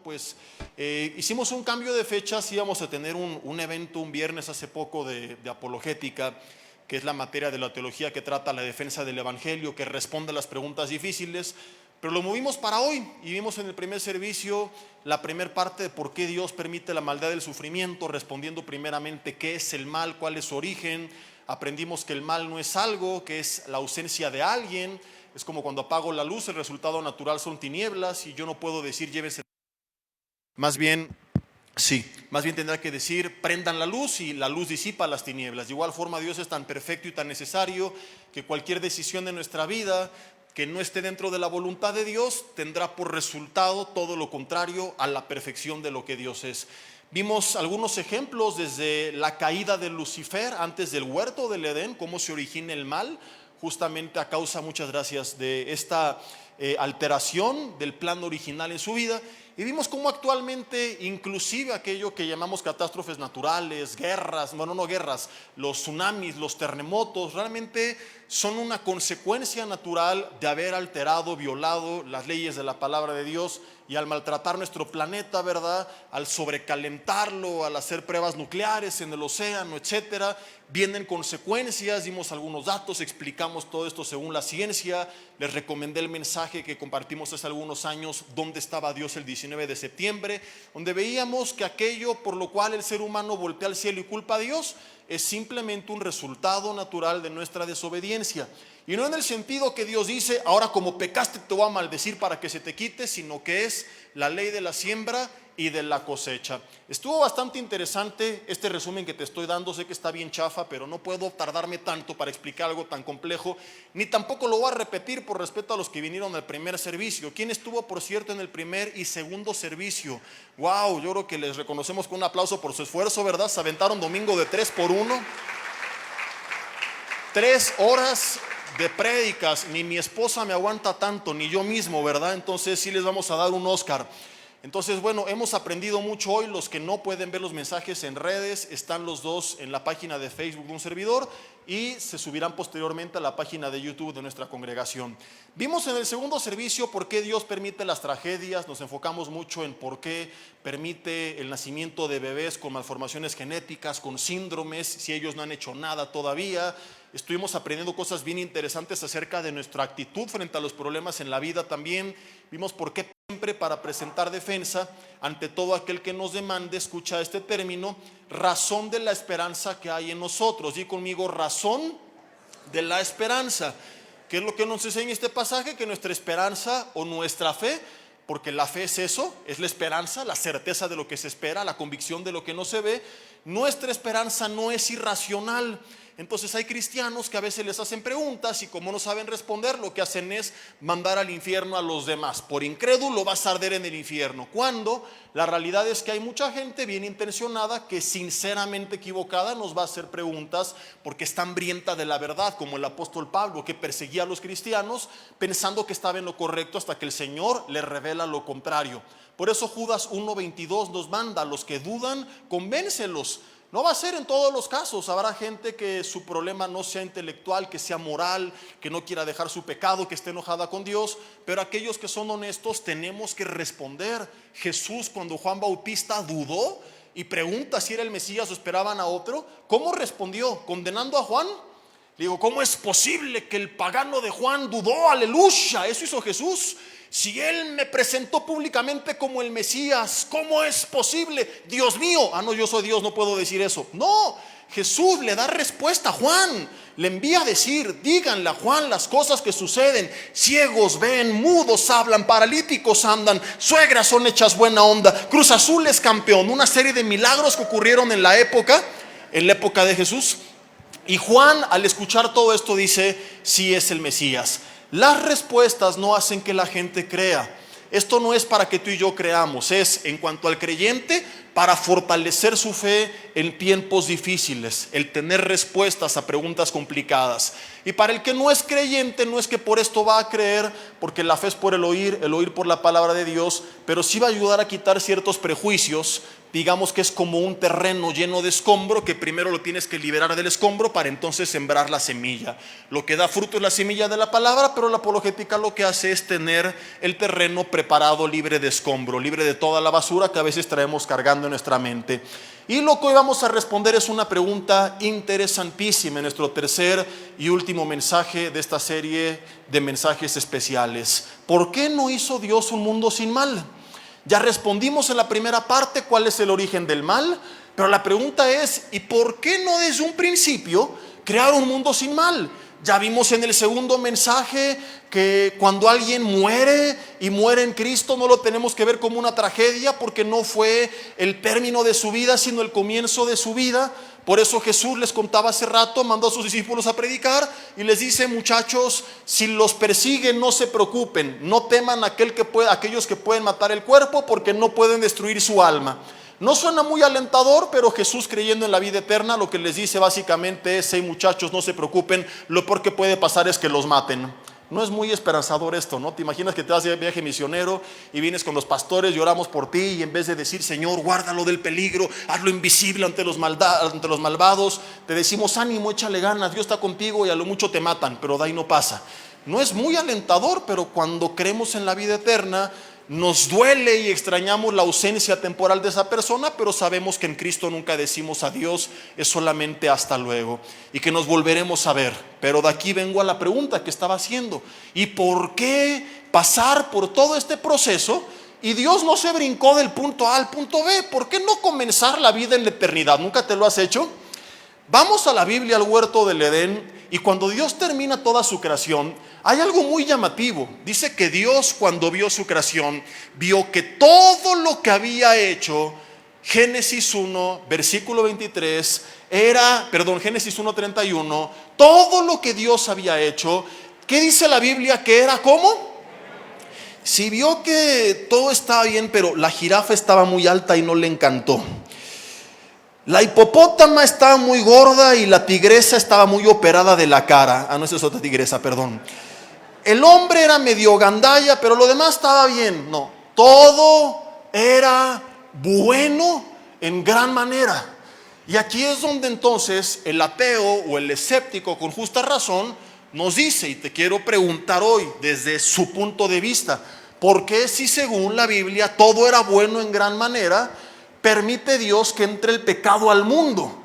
pues hicimos un cambio de fechas. Íbamos a tener un evento un viernes hace poco de apologética, que es la materia de la teología que trata la defensa del evangelio, que responde a las preguntas difíciles, pero lo movimos para hoy y vimos en el primer servicio la primera parte de por qué Dios permite la maldad del sufrimiento, respondiendo primeramente qué es el mal, cuál es su origen. Aprendimos que el mal no es algo, que es la ausencia de alguien. Es como cuando apago la luz, el resultado natural son tinieblas y yo no puedo decir llévense. Más bien tendrá que decir prendan la luz y la luz disipa las tinieblas. De igual forma, Dios es tan perfecto y tan necesario que cualquier decisión de nuestra vida que no esté dentro de la voluntad de Dios tendrá por resultado todo lo contrario a la perfección de lo que Dios es. Vimos algunos ejemplos desde la caída de Lucifer antes del huerto del Edén, cómo se origina el mal, justamente a causa, muchas gracias, de esta alteración del plan original en su vida. Y vimos cómo actualmente inclusive aquello que llamamos catástrofes naturales, guerras, bueno, no guerras, los tsunamis, los terremotos, realmente son una consecuencia natural de haber alterado, violado las leyes de la palabra de Dios. Y al maltratar nuestro planeta, ¿verdad?, al sobrecalentarlo, al hacer pruebas nucleares en el océano, etcétera, vienen consecuencias. Dimos algunos datos, explicamos todo esto según la ciencia. Les recomendé el mensaje que compartimos hace algunos años, ¿dónde estaba Dios el 19 de septiembre? Donde veíamos que aquello por lo cual el ser humano voltea al cielo y culpa a Dios es simplemente un resultado natural de nuestra desobediencia. Y no en el sentido que Dios dice, ahora como pecaste te voy a maldecir para que se te quite, sino que es la ley de la siembra y de la cosecha. Estuvo bastante interesante este resumen que te estoy dando. Sé que está bien chafa, pero no puedo tardarme tanto para explicar algo tan complejo, ni tampoco lo voy a repetir por respeto a los que vinieron al primer servicio. ¿Quién estuvo, por cierto, en el primer y segundo servicio? Wow, yo creo que les reconocemos con un aplauso por su esfuerzo, ¿verdad? Se aventaron domingo de 3x1, 3 horas de prédicas. Ni mi esposa me aguanta tanto, ni yo mismo, ¿verdad? Entonces sí les vamos a dar un Oscar. Entonces, bueno, hemos aprendido mucho hoy. Los que no pueden ver los mensajes en redes, están los dos en la página de Facebook de un servidor y se subirán posteriormente a la página de YouTube de nuestra congregación. Vimos en el segundo servicio por qué Dios permite las tragedias. Nos enfocamos mucho en por qué permite el nacimiento de bebés con malformaciones genéticas, con síndromes, si ellos no han hecho nada todavía. Estuvimos aprendiendo cosas bien interesantes acerca de nuestra actitud frente a los problemas en la vida también. Vimos por qué siempre para presentar defensa ante todo aquel que nos demande, escucha este término, razón de la esperanza que hay en nosotros. Di conmigo, razón de la esperanza. ¿Qué es lo que nos enseña este pasaje? Que nuestra esperanza o nuestra fe, porque la fe es eso, es la esperanza, la certeza de lo que se espera, la convicción de lo que no se ve. Nuestra esperanza no es irracional. Entonces hay cristianos que a veces les hacen preguntas y como no saben responder, lo que hacen es mandar al infierno a los demás. Por incrédulo vas a arder en el infierno. Cuando la realidad es que hay mucha gente bien intencionada que sinceramente equivocada nos va a hacer preguntas porque está hambrienta de la verdad, como el apóstol Pablo, que perseguía a los cristianos pensando que estaba en lo correcto hasta que el Señor le revela lo contrario. Por eso Judas 1:22 nos manda: a los que dudan, convéncelos. No va a ser en todos los casos. Habrá gente que su problema no sea intelectual, que sea moral, que no quiera dejar su pecado, que esté enojada con Dios. Pero aquellos que son honestos tenemos que responder. Jesús, cuando Juan Bautista dudó y pregunta si era el Mesías o esperaban a otro, ¿cómo respondió? ¿Condenando a Juan? Le digo, ¿cómo es posible que el pagano de Juan dudó? Aleluya, eso hizo Jesús. Si él me presentó públicamente como el Mesías, ¿cómo es posible? Dios mío, no, yo soy Dios, no puedo decir eso. No, Jesús le da respuesta a Juan, le envía a decir, díganle a Juan las cosas que suceden. Ciegos ven, mudos hablan, paralíticos andan, suegras son hechas buena onda, Cruz Azul es campeón. Una serie de milagros que ocurrieron en la época de Jesús. Y Juan, al escuchar todo esto, dice, sí es el Mesías. Las respuestas no hacen que la gente crea. Esto no es para que tú y yo creamos, es en cuanto al creyente para fortalecer su fe en tiempos difíciles, el tener respuestas a preguntas complicadas. Y para el que no es creyente, no es que por esto va a creer, porque la fe es por el oír por la palabra de Dios, pero sí va a ayudar a quitar ciertos prejuicios digamos que es como un terreno lleno de escombro, que primero lo tienes que liberar del escombro para entonces sembrar la semilla. Lo que da fruto es la semilla de la palabra, pero la apologética lo que hace es tener el terreno preparado, libre de escombro, libre de toda la basura que a veces traemos cargando en nuestra mente. Y lo que hoy vamos a responder es una pregunta interesantísima en nuestro tercer y último mensaje de esta serie de mensajes especiales. ¿Por qué no hizo Dios un mundo sin mal? Ya respondimos en la primera parte cuál es el origen del mal, pero la pregunta es, ¿y por qué no desde un principio crear un mundo sin mal? Ya vimos en el segundo mensaje que cuando alguien muere y muere en Cristo no lo tenemos que ver como una tragedia, porque no fue el término de su vida sino el comienzo de su vida. Por eso Jesús, les contaba hace rato, mandó a sus discípulos a predicar y les dice: muchachos, si los persiguen no se preocupen, no teman aquellos que pueden matar el cuerpo, porque no pueden destruir su alma. No suena muy alentador, pero Jesús, creyendo en la vida eterna, lo que les dice básicamente es: hey muchachos, no se preocupen, lo peor que puede pasar es que los maten. No es muy esperanzador esto, ¿no? Te imaginas que te vas de viaje misionero y vienes con los pastores y oramos por ti, y en vez de decir: Señor, guárdalo del peligro, hazlo invisible ante los malvados, te decimos: ánimo, échale ganas, Dios está contigo, y a lo mucho te matan, pero de ahí no pasa. No es muy alentador, pero cuando creemos en la vida eterna, nos duele y extrañamos la ausencia temporal de esa persona, pero sabemos que en Cristo nunca decimos adiós, es solamente hasta luego, y que nos volveremos a ver. Pero de aquí vengo a la pregunta que estaba haciendo: ¿y por qué pasar por todo este proceso y Dios no se brincó del punto A al punto B? ¿Por qué no comenzar la vida en la eternidad? ¿Nunca te lo has hecho? Vamos a la Biblia, al huerto del Edén, y cuando Dios termina toda su creación, hay algo muy llamativo. Dice que Dios, cuando vio su creación, vio que todo lo que había hecho, Génesis 1, versículo 23, Génesis 1:31, todo lo que Dios había hecho, ¿qué dice la Biblia? Que era ¿cómo? Si vio que todo estaba bien, pero la jirafa estaba muy alta y no le encantó. La hipopótama estaba muy gorda y la tigresa estaba muy operada de la cara. No, esa es otra tigresa, perdón. El hombre era medio gandalla, pero lo demás estaba bien. No, todo era bueno en gran manera. Y aquí es donde entonces el ateo o el escéptico, con justa razón, nos dice, y te quiero preguntar hoy desde su punto de vista: ¿por qué, si según la Biblia todo era bueno en gran manera, permite Dios que entre el pecado al mundo?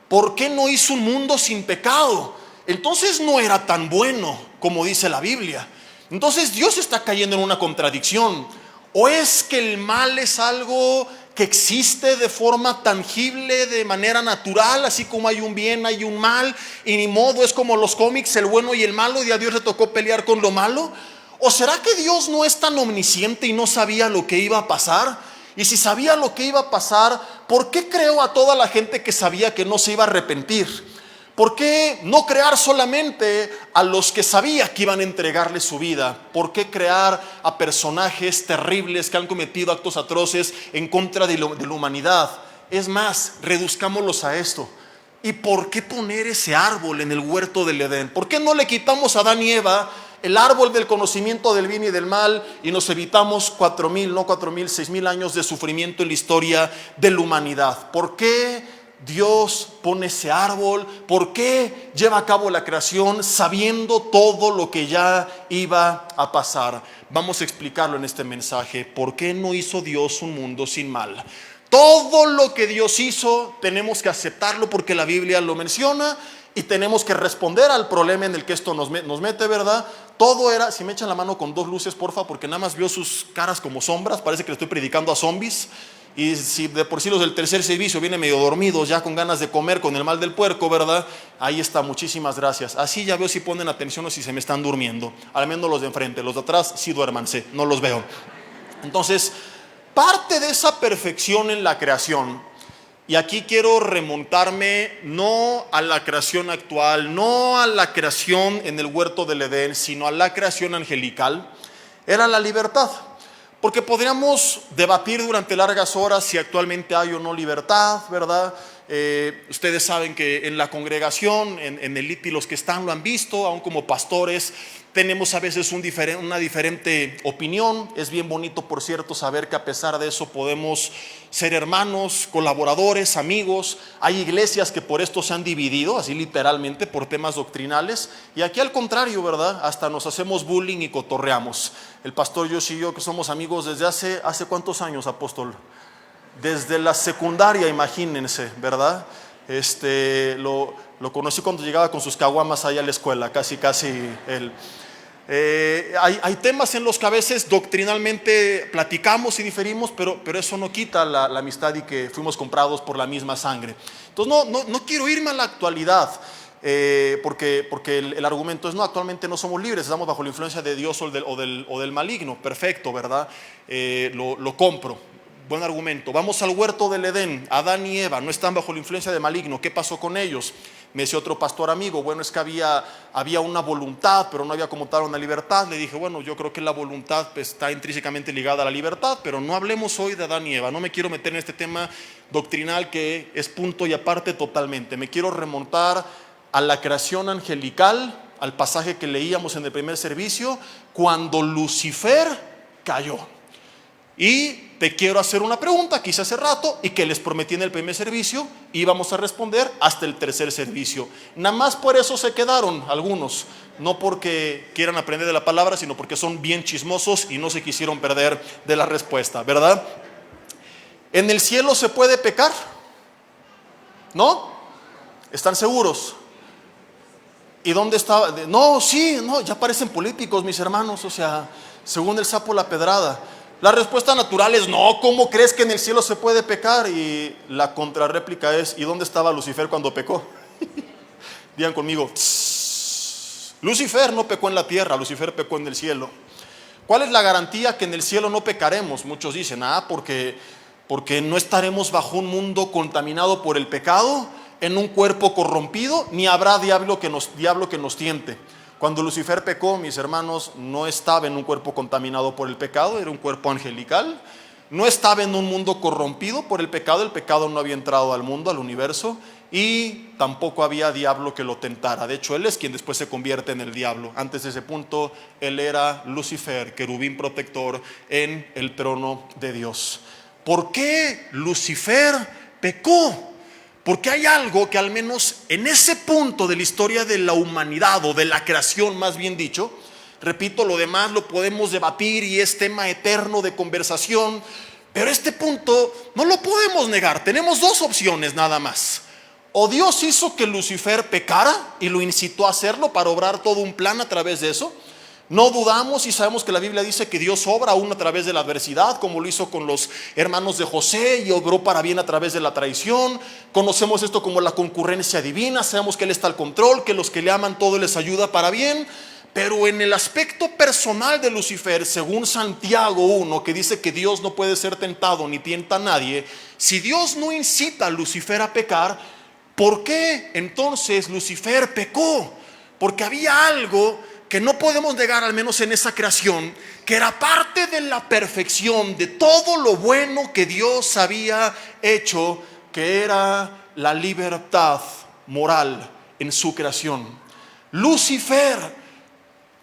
¿Por qué no hizo un mundo sin pecado? Entonces no era tan bueno como dice la Biblia. Entonces Dios está cayendo en una contradicción. ¿O es que el mal es algo que existe de forma tangible, de manera natural, así como hay un bien, hay un mal, y ni modo, es como los cómics, el bueno y el malo, y a Dios le tocó pelear con lo malo? ¿O será que Dios no es tan omnisciente y no sabía lo que iba a pasar? Y si sabía lo que iba a pasar, ¿por qué creó a toda la gente que sabía que no se iba a arrepentir? ¿Por qué no crear solamente a los que sabía que iban a entregarle su vida? ¿Por qué crear a personajes terribles que han cometido actos atroces en contra de la humanidad? Es más, reduzcámoslos a esto: ¿y por qué poner ese árbol en el huerto del Edén? ¿Por qué no le quitamos a Adán y Eva el árbol del conocimiento del bien y del mal y nos evitamos 6,000 años de sufrimiento en la historia de la humanidad? ¿Por qué Dios pone ese árbol? ¿Por qué lleva a cabo la creación sabiendo todo lo que ya iba a pasar? Vamos a explicarlo en este mensaje. ¿Por qué no hizo Dios un mundo sin mal? Todo lo que Dios hizo tenemos que aceptarlo porque la Biblia lo menciona, y tenemos que responder al problema en el que esto nos mete, ¿verdad? Todo era, si me echan la mano con dos luces, porfa, porque nada más veo sus caras como sombras, parece que le estoy predicando a zombies. Y si de por sí los del tercer servicio vienen medio dormidos, ya con ganas de comer, con el mal del puerco, ¿verdad? Ahí está, muchísimas gracias. Así ya veo si ponen atención o si se me están durmiendo. Al menos los de enfrente, los de atrás sí duérmanse, no los veo. Entonces, parte de esa perfección en la creación, y aquí quiero remontarme no a la creación actual, no a la creación en el huerto del Edén, sino a la creación angelical, era la libertad. Porque podríamos debatir durante largas horas si actualmente hay o no libertad, ¿verdad? Ustedes saben que en la congregación, en el ITI, los que están lo han visto, aún como pastores, tenemos a veces una diferente opinión. Es bien bonito, por cierto, saber que a pesar de eso podemos ser hermanos, colaboradores, amigos. Hay iglesias que por esto se han dividido, así literalmente, por temas doctrinales. Y aquí al contrario, ¿verdad? Hasta nos hacemos bullying y cotorreamos. El pastor Josh y yo, que somos amigos desde ¿hace cuántos años, apóstol? Desde la secundaria, imagínense, ¿verdad? Lo conocí cuando llegaba con sus caguamas allá a la escuela, casi él. Hay temas en los que a veces doctrinalmente platicamos y diferimos, pero eso no quita la amistad y que fuimos comprados por la misma sangre. Entonces no quiero irme a la actualidad, porque el argumento es: no, actualmente no somos libres, estamos bajo la influencia de Dios o del maligno. Perfecto, ¿verdad? Lo compro. Buen argumento. Vamos al huerto del Edén. Adán y Eva no están bajo la influencia del maligno. ¿Qué pasó con ellos? Me decía otro pastor amigo: bueno, es que había una voluntad, pero no había como tal una libertad. Le dije: bueno, yo creo que la voluntad está intrínsecamente ligada a la libertad, pero no hablemos hoy de Adán y Eva. No me quiero meter en este tema doctrinal que es punto y aparte totalmente. Me quiero remontar a la creación angelical, al pasaje que leíamos en el primer servicio, cuando Lucifer cayó. Y te quiero hacer una pregunta que hice hace rato y que les prometí en el primer servicio, y vamos a responder hasta el tercer servicio. Nada más por eso se quedaron algunos, no porque quieran aprender de la palabra, sino porque son bien chismosos y no se quisieron perder de la respuesta, ¿verdad? ¿En el cielo se puede pecar? ¿No? ¿Están seguros? ¿Y dónde estaba? No, sí, no, ya parecen políticos mis hermanos, o sea, según el sapo la pedrada. La respuesta natural es: no, ¿cómo crees que en el cielo se puede pecar? Y la contrarréplica es: ¿y dónde estaba Lucifer cuando pecó? Digan conmigo: Lucifer no pecó en la tierra, Lucifer pecó en el cielo. ¿Cuál es la garantía que en el cielo no pecaremos? Muchos dicen: porque no estaremos bajo un mundo contaminado por el pecado, en un cuerpo corrompido, ni habrá diablo que nos tiente. Cuando Lucifer pecó, mis hermanos, no estaba en un cuerpo contaminado por el pecado, era un cuerpo angelical. No estaba en un mundo corrompido por el pecado no había entrado al mundo, al universo, y tampoco había diablo que lo tentara. De hecho, él es quien después se convierte en el diablo. Antes de ese punto, él era Lucifer, querubín protector en el trono de Dios. ¿Por qué Lucifer pecó? Porque hay algo que al menos en ese punto de la historia de la humanidad, o de la creación más bien dicho, repito, lo demás lo podemos debatir y es tema eterno de conversación, pero este punto no lo podemos negar. Tenemos dos opciones nada más: o Dios hizo que Lucifer pecara y lo incitó a hacerlo para obrar todo un plan a través de eso. No dudamos y sabemos que la Biblia dice que Dios obra aún a través de la adversidad, como lo hizo con los hermanos de José, y obró para bien a través de la traición. Conocemos esto como la concurrencia divina. Sabemos que Él está al control, que los que le aman todo les ayuda para bien. Pero en el aspecto personal de Lucifer, según Santiago 1, que dice que Dios no puede ser tentado ni tienta a nadie, si Dios no incita a Lucifer a pecar, ¿por qué entonces Lucifer pecó? Porque había algo que no podemos negar, al menos en esa creación, que era parte de la perfección, de todo lo bueno que Dios había hecho, que era la libertad moral en su creación. Lucifer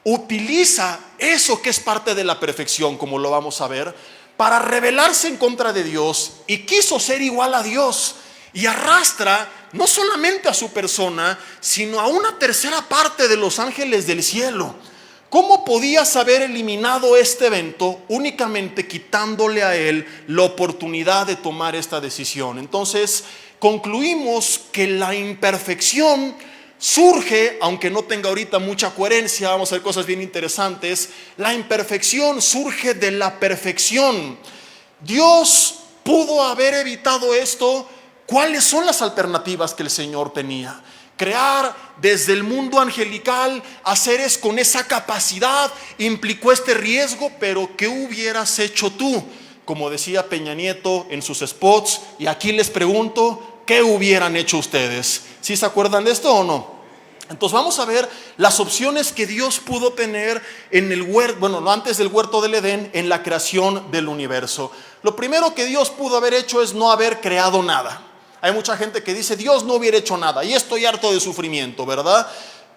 utiliza eso que es parte de la perfección, como lo vamos a ver, para rebelarse en contra de Dios, y quiso ser igual a Dios, y arrastra no solamente a su persona, sino a una tercera parte de los ángeles del cielo. ¿Cómo podías haber eliminado este evento? Únicamente quitándole a él la oportunidad de tomar esta decisión. Entonces concluimos que la imperfección surge, aunque no tenga ahorita mucha coherencia, vamos a ver cosas bien interesantes. La imperfección surge de la perfección. Dios pudo haber evitado esto. ¿Cuáles son las alternativas que el Señor tenía? Crear desde el mundo angelical a seres con esa capacidad implicó este riesgo, pero ¿qué hubieras hecho tú? Como decía Peña Nieto en sus spots, y aquí les pregunto, ¿qué hubieran hecho ustedes? ¿Sí se acuerdan de esto o no? Entonces vamos a ver las opciones que Dios pudo tener en el huerto, bueno, no antes del huerto del Edén, en la creación del universo. Lo primero que Dios pudo haber hecho es no haber creado nada. Hay mucha gente que dice: Dios no hubiera hecho nada, y estoy harto de sufrimiento, ¿verdad?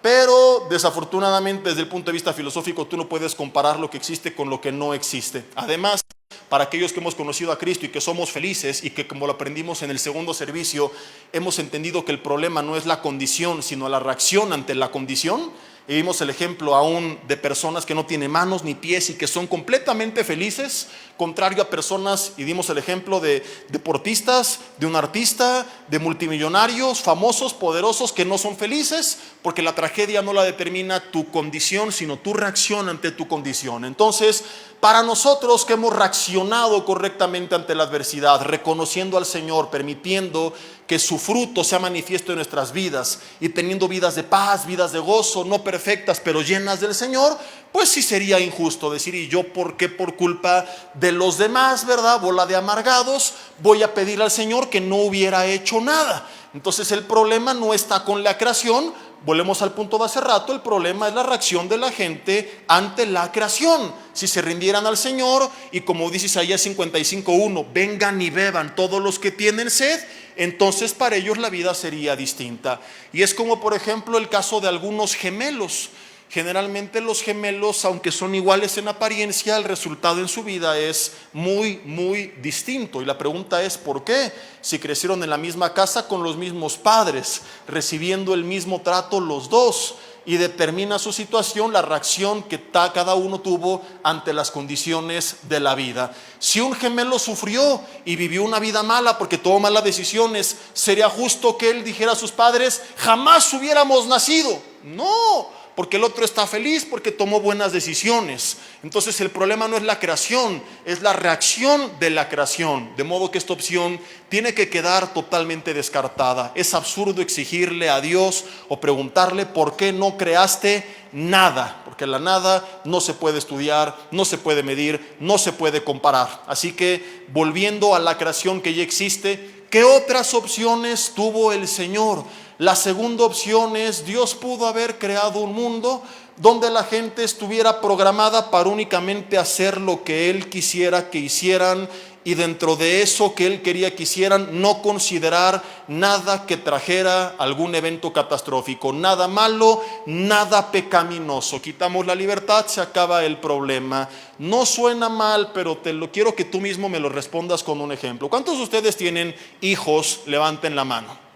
Pero desafortunadamente desde el punto de vista filosófico tú no puedes comparar lo que existe con lo que no existe. Además, para aquellos que hemos conocido a Cristo y que somos felices y que, como lo aprendimos en el segundo servicio, hemos entendido que el problema no es la condición, sino la reacción ante la condición. Y vimos el ejemplo aún de personas que no tienen manos ni pies y que son completamente felices, contrario a personas, y dimos el ejemplo de deportistas, de un artista, de multimillonarios, famosos, poderosos, que no son felices, porque la tragedia no la determina tu condición, sino tu reacción ante tu condición. Entonces, para nosotros que hemos reaccionado correctamente ante la adversidad, reconociendo al Señor, permitiendo que su fruto sea manifiesto en nuestras vidas y teniendo vidas de paz, vidas de gozo, no perfectas pero llenas del Señor, pues sí sería injusto decir, ¿y yo por qué por culpa de los demás, verdad? Bola de amargados, voy a pedir al Señor que no hubiera hecho nada. Entonces el problema no está con la creación. Volvemos al punto de hace rato, el problema es la reacción de la gente ante la creación. Si se rindieran al Señor y, como dice Isaías 55:1, vengan y beban todos los que tienen sed, entonces para ellos la vida sería distinta. Y es como por ejemplo el caso de algunos gemelos. Generalmente los gemelos, aunque son iguales en apariencia, el resultado en su vida es muy, muy distinto. Y la pregunta es, ¿por qué? Si crecieron en la misma casa con los mismos padres, recibiendo el mismo trato los dos, y determina su situación la reacción que cada uno tuvo ante las condiciones de la vida. Si un gemelo sufrió y vivió una vida mala porque tomó malas decisiones, ¿sería justo que él dijera a sus padres, jamás hubiéramos nacido? No, porque el otro está feliz porque tomó buenas decisiones. Entonces el problema no es la creación, es la reacción de la creación. De modo que esta opción tiene que quedar totalmente descartada. Es absurdo exigirle a Dios o preguntarle por qué no creaste nada, porque la nada no se puede estudiar, no se puede medir, no se puede comparar. Así que, volviendo a la creación que ya existe, ¿qué otras opciones tuvo el Señor? La segunda opción es, Dios pudo haber creado un mundo donde la gente estuviera programada para únicamente hacer lo que Él quisiera que hicieran, y dentro de eso que Él quería que hicieran, no considerar nada que trajera algún evento catastrófico, nada malo, nada pecaminoso. Quitamos la libertad, se acaba el problema. No suena mal, pero quiero que tú mismo me lo respondas con un ejemplo. ¿Cuántos de ustedes tienen hijos? Levanten la mano.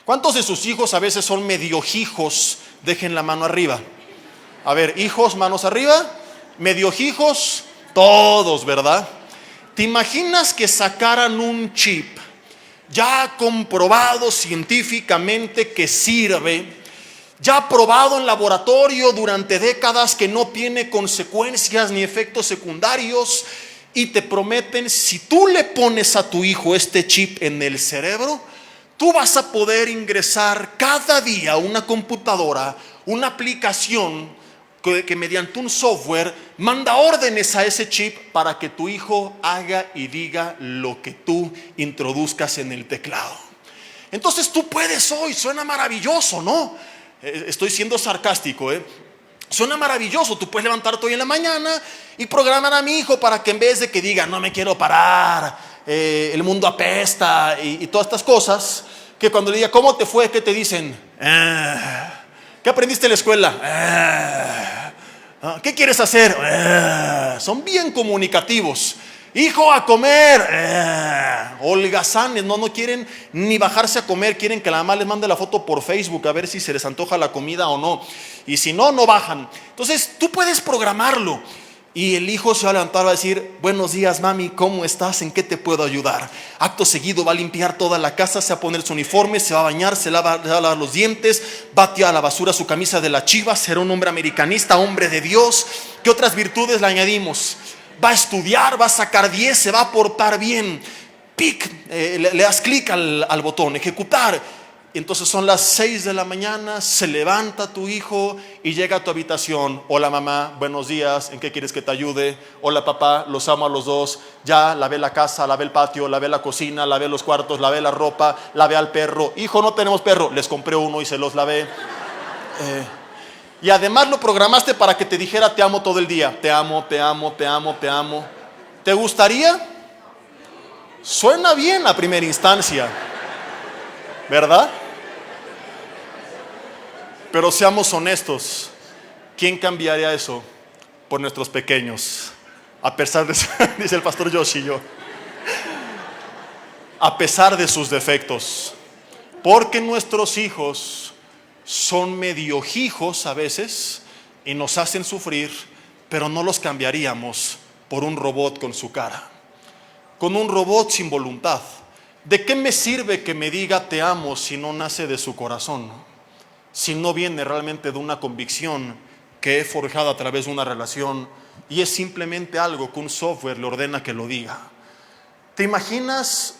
¿Cuántos de sus hijos a veces son medio hijos? Dejen la mano arriba. A ver, hijos, manos arriba. Medio hijos, todos, ¿verdad? ¿Te imaginas que sacaran un chip ya comprobado científicamente que sirve, ya probado en laboratorio durante décadas, que no tiene consecuencias ni efectos secundarios, y te prometen, si tú le pones a tu hijo este chip en el cerebro, tú vas a poder ingresar cada día a una computadora, una aplicación que mediante un software manda órdenes a ese chip para que tu hijo haga y diga lo que tú introduzcas en el teclado? Entonces tú puedes hoy, suena maravilloso, ¿no? Estoy siendo sarcástico, Suena maravilloso, tú puedes levantarte hoy en la mañana y programar a mi hijo para que, en vez de que diga, no me quiero parar, el mundo apesta y todas estas cosas, que cuando le diga, ¿cómo te fue? ¿Qué te dicen? ¿Qué aprendiste en la escuela? ¿Qué quieres hacer? Son bien comunicativos. Hijo, a comer. Holgazanes, no quieren ni bajarse a comer, quieren que la mamá les mande la foto por Facebook a ver si se les antoja la comida o no. Y si no, no bajan. Entonces tú puedes programarlo. Y el hijo se va a levantar, va a decir, buenos días mami, ¿cómo estás? ¿En qué te puedo ayudar? Acto seguido va a limpiar toda la casa, se va a poner su uniforme, se va a bañar, se va a lavar los dientes, va a tirar a la basura su camisa de la Chivas, será un hombre americanista, hombre de Dios. ¿Qué otras virtudes le añadimos? Va a estudiar, va a sacar 10, se va a portar bien. Le das clic al botón, ejecutar. Entonces son las 6 de la mañana, se levanta tu hijo y llega a tu habitación. Hola mamá, buenos días, ¿en qué quieres que te ayude? Hola papá, los amo a los dos. Ya lavé la casa, lavé el patio, lavé la cocina, lavé los cuartos, lavé la ropa, lavé al perro. Hijo, no tenemos perro, les compré uno y se los lavé. Y además lo programaste para que te dijera te amo todo el día. Te amo, te amo, te amo, te amo. ¿Te gustaría? Suena bien a primera instancia, ¿verdad? Pero seamos honestos, ¿quién cambiaría eso por nuestros pequeños? A pesar de, dice el pastor Yoshi, yo, a pesar de sus defectos, porque nuestros hijos son medio hijos a veces y nos hacen sufrir, pero no los cambiaríamos por un robot con su cara, con un robot sin voluntad. ¿De qué me sirve que me diga te amo si no nace de su corazón? Si no viene realmente de una convicción que he forjado a través de una relación y es simplemente algo que un software le ordena que lo diga. ¿Te imaginas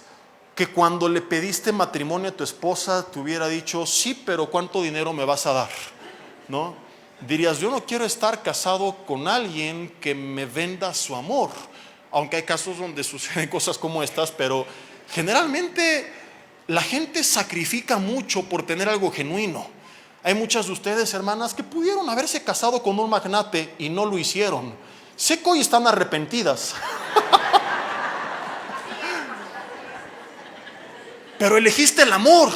que cuando le pediste matrimonio a tu esposa te hubiera dicho, sí, pero ¿cuánto dinero me vas a dar? ¿No? Dirías, yo no quiero estar casado con alguien que me venda su amor. Aunque hay casos donde suceden cosas como estas, pero generalmente la gente sacrifica mucho por tener algo genuino. Hay muchas de ustedes, hermanas, que pudieron haberse casado con un magnate y no lo hicieron. Sé que hoy están arrepentidas. Pero elegiste el amor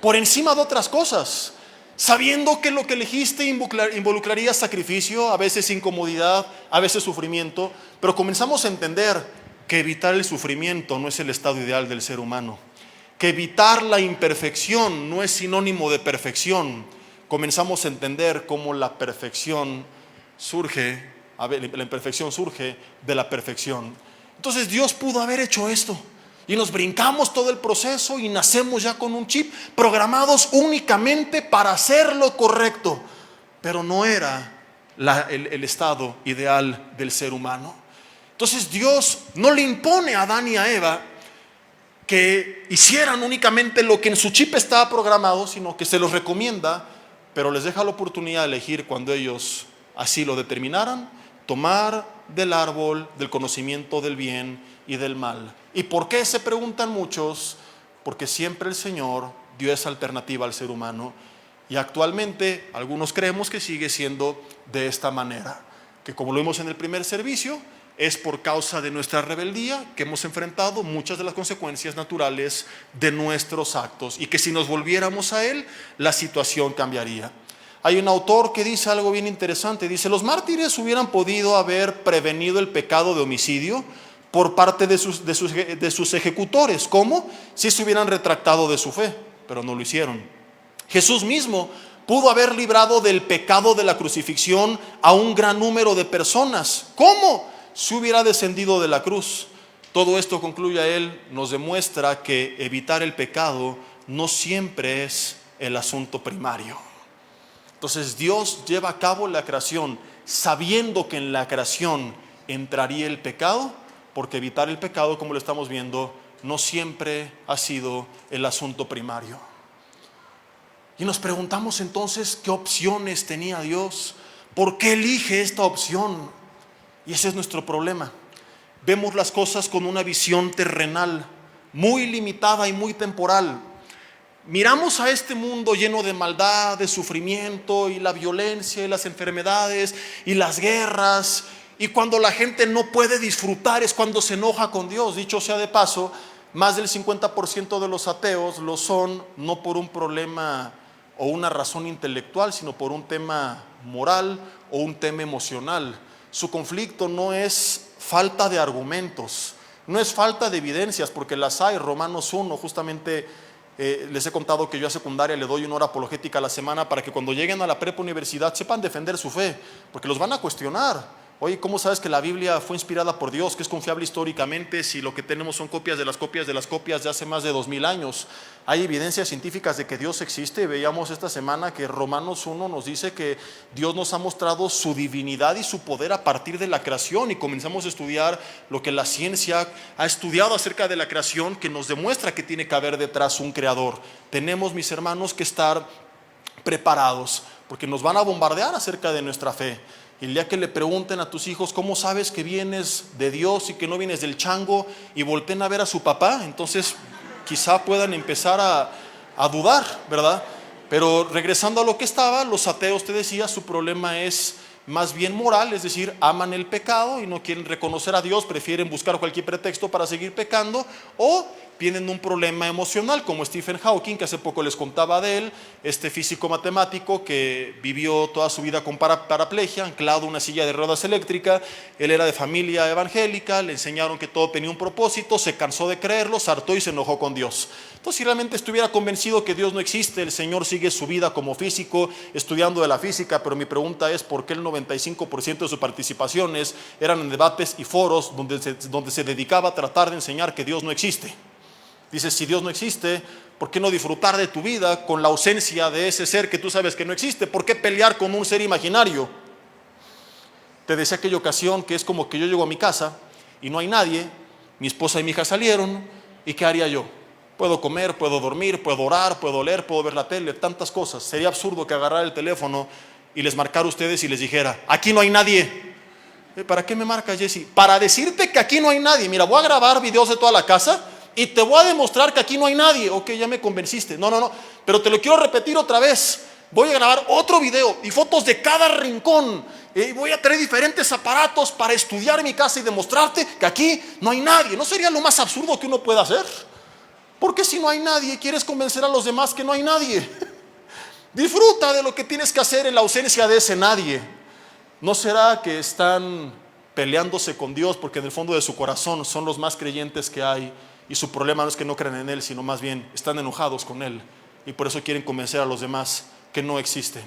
por encima de otras cosas, sabiendo que lo que elegiste involucraría sacrificio, a veces incomodidad, a veces sufrimiento. Pero comenzamos a entender que evitar el sufrimiento no es el estado ideal del ser humano, que evitar la imperfección no es sinónimo de perfección. Comenzamos a entender cómo la perfección surge, la imperfección surge de la perfección. Entonces Dios pudo haber hecho esto y nos brincamos todo el proceso y nacemos ya con un chip programados únicamente para hacer lo correcto, pero no era el estado ideal del ser humano. Entonces Dios no le impone a Adán y a Eva que hicieran únicamente lo que en su chip estaba programado, sino que se los recomienda, pero les deja la oportunidad de elegir cuando ellos así lo determinaran, tomar del árbol del conocimiento del bien y del mal. ¿Y por qué? Se preguntan muchos. Porque siempre el Señor dio esa alternativa al ser humano y actualmente algunos creemos que sigue siendo de esta manera, que como lo vimos en el primer servicio, es por causa de nuestra rebeldía que hemos enfrentado muchas de las consecuencias naturales de nuestros actos y que si nos volviéramos a Él, la situación cambiaría. Hay un autor que dice algo bien interesante, dice, los mártires hubieran podido haber prevenido el pecado de homicidio por parte de sus ejecutores. ¿Cómo? Si se hubieran retractado de su fe, pero no lo hicieron. Jesús mismo pudo haber librado del pecado de la crucifixión a un gran número de personas. ¿Cómo? Si hubiera descendido de la cruz. Todo esto, concluye él, nos demuestra que evitar el pecado no siempre es el asunto primario. Entonces Dios lleva a cabo la creación sabiendo que en la creación entraría el pecado, porque evitar el pecado, como lo estamos viendo, no siempre ha sido el asunto primario. Y nos preguntamos entonces qué opciones tenía Dios, por qué elige esta opción. Y ese es nuestro problema. Vemos las cosas con una visión terrenal, muy limitada y muy temporal. Miramos a este mundo lleno de maldad, de sufrimiento y la violencia y las enfermedades y las guerras. Y cuando la gente no puede disfrutar es cuando se enoja con Dios. Dicho sea de paso, más del 50% de los ateos lo son no por un problema o una razón intelectual, sino por un tema moral o un tema emocional. Su conflicto no es falta de argumentos, no es falta de evidencias, porque las hay. Romanos 1, justamente les he contado que yo a secundaria le doy una hora apologética a la semana para que cuando lleguen a la prepa universidad sepan defender su fe, porque los van a cuestionar. Oye, ¿cómo sabes que la Biblia fue inspirada por Dios, que es confiable históricamente, si lo que tenemos son copias de las copias de las copias de hace más de 2000 años? Hay evidencias científicas de que Dios existe. Veíamos esta semana que Romanos 1 nos dice que Dios nos ha mostrado su divinidad y su poder a partir de la creación, y comenzamos a estudiar lo que la ciencia ha estudiado acerca de la creación, que nos demuestra que tiene que haber detrás un creador. Tenemos, mis hermanos, que estar preparados, porque nos van a bombardear acerca de nuestra fe. Y el día que le pregunten a tus hijos, ¿cómo sabes que vienes de Dios y que no vienes del chango? Y volteen a ver a su papá, entonces quizá puedan empezar a dudar, ¿verdad? Pero regresando a lo que estaba, los ateos, te decía, su problema es más bien moral, es decir, aman el pecado y no quieren reconocer a Dios, prefieren buscar cualquier pretexto para seguir pecando, o tienen un problema emocional, como Stephen Hawking, que hace poco les contaba de él, este físico matemático que vivió toda su vida con paraplegia, anclado a una silla de ruedas eléctrica. Él era de familia evangélica, le enseñaron que todo tenía un propósito, se cansó de creerlo, se hartó y se enojó con Dios. Entonces, si realmente estuviera convencido que Dios no existe, el Señor sigue su vida como físico, estudiando de la física, pero mi pregunta es, ¿por qué el 95% de sus participaciones eran en debates y foros donde se dedicaba a tratar de enseñar que Dios no existe? Dices, si Dios no existe, ¿por qué no disfrutar de tu vida con la ausencia de ese ser que tú sabes que no existe? ¿Por qué pelear con un ser imaginario? Te decía aquella ocasión que es como que yo llego a mi casa y no hay nadie, mi esposa y mi hija salieron, ¿y qué haría yo? Puedo comer, puedo dormir, puedo orar, puedo leer, puedo ver la tele, tantas cosas. Sería absurdo que agarrara el teléfono y les marcara a ustedes y les dijera, aquí no hay nadie. ¿Para qué me marcas, Jesse? Para decirte que aquí no hay nadie. Mira, voy a grabar videos de toda la casa y te voy a demostrar que aquí no hay nadie. Ok, ya me convenciste. No, pero te lo quiero repetir otra vez. Voy a grabar otro video y fotos de cada rincón. Voy a traer diferentes aparatos para estudiar mi casa y demostrarte que aquí no hay nadie. ¿No sería lo más absurdo que uno pueda hacer? Porque si no hay nadie, quieres convencer a los demás que no hay nadie. Disfruta de lo que tienes que hacer en la ausencia de ese nadie. ¿No será que están peleándose con Dios porque en el fondo de su corazón son los más creyentes que hay y su problema no es que no crean en Él, sino más bien están enojados con Él y por eso quieren convencer a los demás que no existe?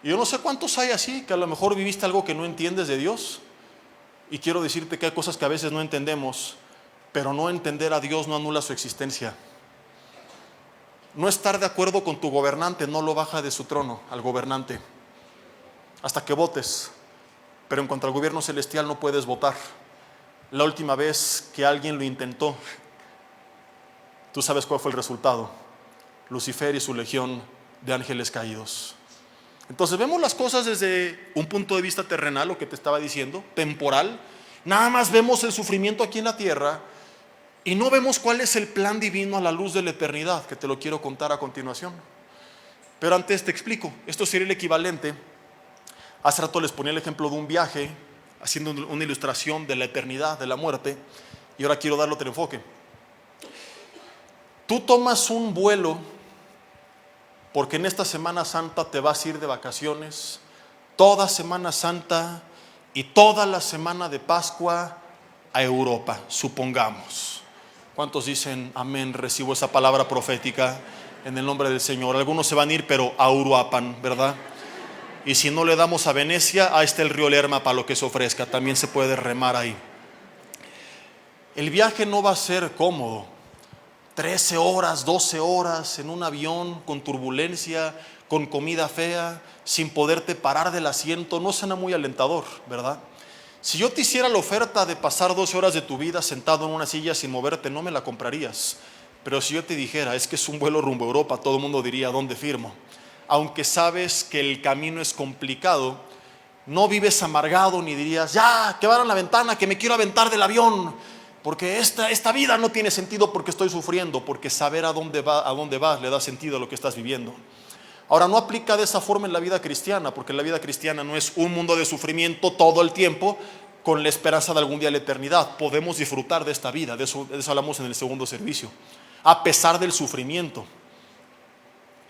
Y yo no sé cuántos hay así, que a lo mejor viviste algo que no entiendes de Dios, y quiero decirte que hay cosas que a veces no entendemos, pero no entender a Dios no anula su existencia. No estar de acuerdo con tu gobernante no lo baja de su trono al gobernante hasta que votes, pero en cuanto al gobierno celestial no puedes votar. La última vez que alguien lo intentó, tú sabes cuál fue el resultado: Lucifer y su legión de ángeles caídos. Entonces vemos las cosas desde un punto de vista terrenal, lo que te estaba diciendo, temporal. Nada más vemos el sufrimiento aquí en la tierra y no vemos cuál es el plan divino a la luz de la eternidad, que te lo quiero contar a continuación. Pero antes te explico, esto sería el equivalente. Hace rato les ponía el ejemplo de un viaje, haciendo una ilustración de la eternidad, de la muerte, y ahora quiero darle otro enfoque. Tú tomas un vuelo porque en esta Semana Santa te vas a ir de vacaciones, toda Semana Santa y toda la semana de Pascua a Europa, supongamos. ¿Cuántos dicen amén? Recibo esa palabra profética en el nombre del Señor. Algunos se van a ir, pero a Uruapan, ¿verdad? Y si no le damos a Venecia, ahí está el río Lerma para lo que se ofrezca. También se puede remar ahí. El viaje no va a ser cómodo. 13 horas, 12 horas en un avión con turbulencia, con comida fea, sin poderte parar del asiento, no suena muy alentador, ¿verdad? Si yo te hiciera la oferta de pasar 12 horas de tu vida sentado en una silla sin moverte, no me la comprarías. Pero si yo te dijera, es que es un vuelo rumbo a Europa, todo el mundo diría, ¿dónde firmo? Aunque sabes que el camino es complicado, no vives amargado ni dirías, ya, que abran la ventana, que me quiero aventar del avión, porque esta vida no tiene sentido porque estoy sufriendo, porque saber a dónde vas le da sentido a lo que estás viviendo. Ahora, no aplica de esa forma en la vida cristiana, porque la vida cristiana no es un mundo de sufrimiento todo el tiempo con la esperanza de algún día la eternidad. Podemos disfrutar de esta vida, de eso hablamos en el segundo servicio, a pesar del sufrimiento.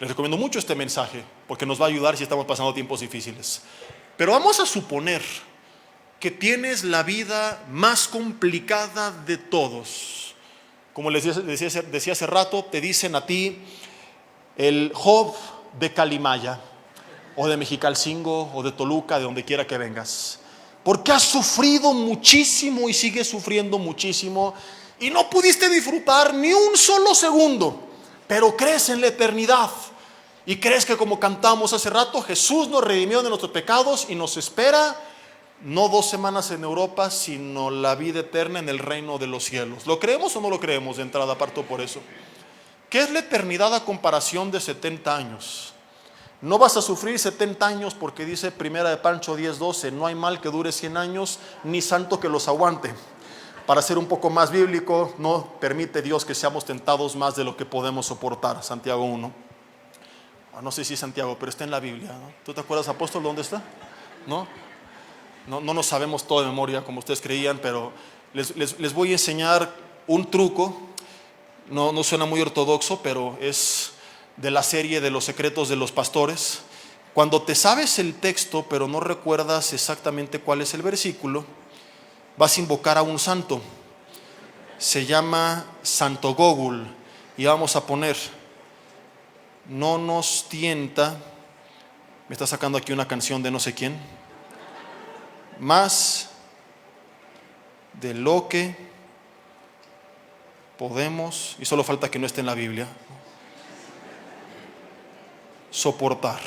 Les recomiendo mucho este mensaje porque nos va a ayudar si estamos pasando tiempos difíciles. Pero vamos a suponer que tienes la vida más complicada de todos. Como les decía hace rato, te dicen a ti el Job de Calimaya, o de Mexicalcingo, o de Toluca, de donde quiera que vengas, porque has sufrido muchísimo y sigues sufriendo muchísimo y no pudiste disfrutar ni un solo segundo, pero crees en la eternidad y crees que, como cantamos hace rato, Jesús nos redimió de nuestros pecados y nos espera no 2 semanas en Europa, sino la vida eterna en el reino de los cielos. ¿Lo creemos o no lo creemos? De entrada parto por eso. ¿Qué es la eternidad a comparación de 70 años? No vas a sufrir 70 años porque dice Primera de Pancho 10:12, no hay mal que dure 100 años, ni santo que los aguante. Para ser un poco más bíblico, no permite Dios que seamos tentados más de lo que podemos soportar. Santiago 1. No sé si es Santiago, pero está en la Biblia, ¿no? ¿Tú te acuerdas, apóstol, dónde está? No nos sabemos todo de memoria como ustedes creían, pero Les voy a enseñar un truco. No suena muy ortodoxo, pero es de la serie de los secretos de los pastores. Cuando te sabes el texto, pero no recuerdas exactamente cuál es el versículo, vas a invocar a un santo. Se llama Santo Gogul. Y vamos a poner: no nos tienta. Me está sacando aquí una canción de no sé quién. Más de lo que podemos, y solo falta que no esté en la Biblia, soportar.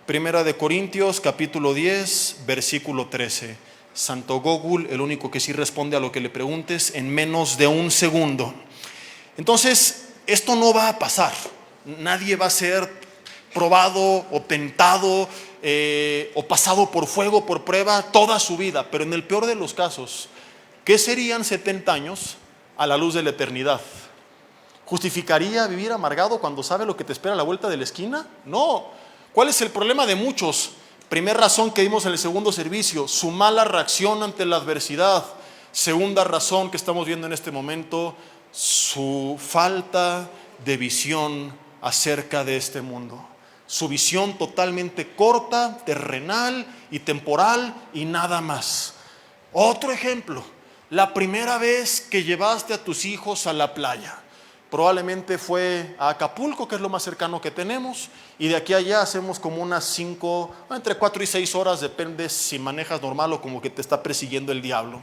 Primera de Corintios, capítulo 10, versículo 13. Santo Gogul, el único que sí responde a lo que le preguntes en menos de un segundo. Entonces, esto no va a pasar. Nadie va a ser probado o tentado o pasado por fuego, por prueba toda su vida. Pero en el peor de los casos, ¿qué serían 70 años a la luz de la eternidad? ¿Justificaría vivir amargado cuando sabe lo que te espera a la vuelta de la esquina? No. ¿Cuál es el problema de muchos? Primera razón que vimos en el segundo servicio: su mala reacción ante la adversidad. Segunda razón que estamos viendo en este momento: su falta de visión acerca de este mundo. Su visión totalmente corta, terrenal y temporal y nada más. Otro ejemplo: la primera vez que llevaste a tus hijos a la playa. Probablemente fue a Acapulco, que es lo más cercano que tenemos, y de aquí a allá hacemos como unas 5, entre 4 y 6 horas, depende si manejas normal o como que te está persiguiendo el diablo.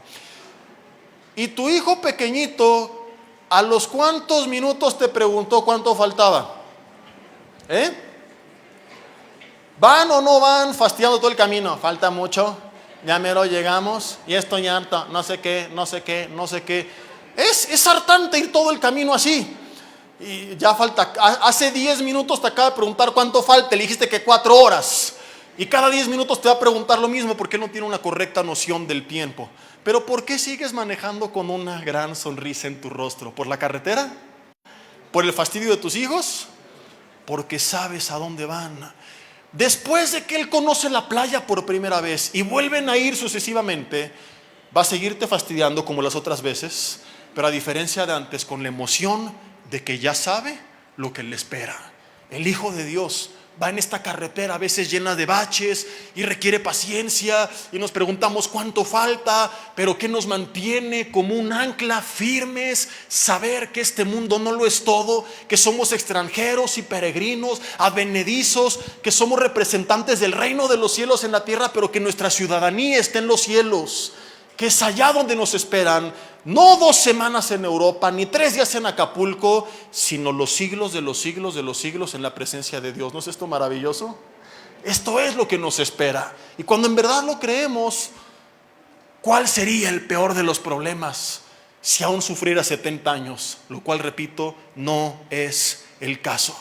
Y tu hijo pequeñito, ¿a los cuántos minutos te preguntó cuánto faltaba? ¿Van o no van fastidiando todo el camino? Falta mucho, ya mero llegamos, y esto ya no sé qué, no sé qué, no sé qué. Es hartante ir todo el camino así. Y ya falta, hace 10 minutos te acaba de preguntar cuánto falta, le dijiste que 4 horas. Y cada 10 minutos te va a preguntar lo mismo porque él no tiene una correcta noción del tiempo. Pero ¿por qué sigues manejando con una gran sonrisa en tu rostro? ¿Por la carretera? ¿Por el fastidio de tus hijos? Porque sabes a dónde van. Después de que él conoce la playa por primera vez y vuelven a ir sucesivamente, va a seguirte fastidiando como las otras veces, pero a diferencia de antes, con la emoción de que ya sabe lo que le espera. El Hijo de Dios va en esta carretera a veces llena de baches y requiere paciencia, y nos preguntamos cuánto falta, pero ¿qué nos mantiene como un ancla firmes? Saber que este mundo no lo es todo, que somos extranjeros y peregrinos, advenedizos, que somos representantes del reino de los cielos en la tierra, pero que nuestra ciudadanía está en los cielos, que es allá donde nos esperan, no 2 semanas en Europa, ni 3 días en Acapulco, sino los siglos de los siglos de los siglos en la presencia de Dios. ¿No es esto maravilloso? Esto es lo que nos espera. Y cuando en verdad lo creemos, ¿cuál sería el peor de los problemas si aún sufriera 70 años? Lo cual, repito, no es el caso.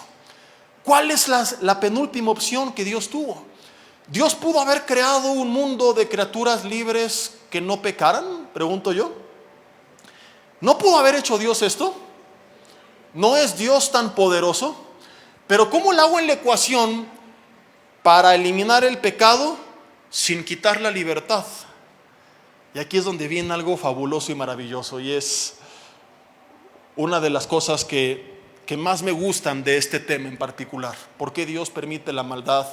¿Cuál es la penúltima opción que Dios tuvo? ¿Dios pudo haber creado un mundo de criaturas libres que no pecaran? Pregunto yo. ¿No pudo haber hecho Dios esto? ¿No es Dios tan poderoso? Pero ¿cómo le hago en la ecuación para eliminar el pecado sin quitar la libertad? Y aquí es donde viene algo fabuloso y maravilloso, y es una de las cosas que más me gustan de este tema en particular. ¿Por qué Dios permite la maldad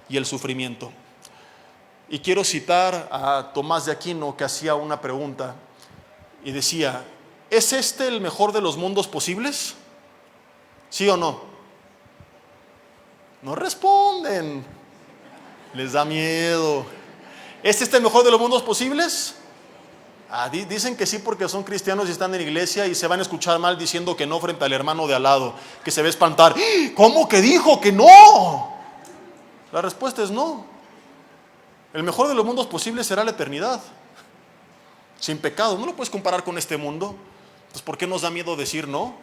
y el sufrimiento? Y quiero citar a Tomás de Aquino, que hacía una pregunta y decía: ¿es este el mejor de los mundos posibles? ¿Sí o no? No responden. Les da miedo. ¿Es este el mejor de los mundos posibles? Dicen que sí porque son cristianos y están en iglesia y se van a escuchar mal diciendo que no frente al hermano de al lado, que se va a espantar. ¿Cómo que dijo que no? La respuesta es no. El mejor de los mundos posibles será la eternidad, sin pecado. No lo puedes comparar con este mundo. Entonces, ¿por qué nos da miedo decir no?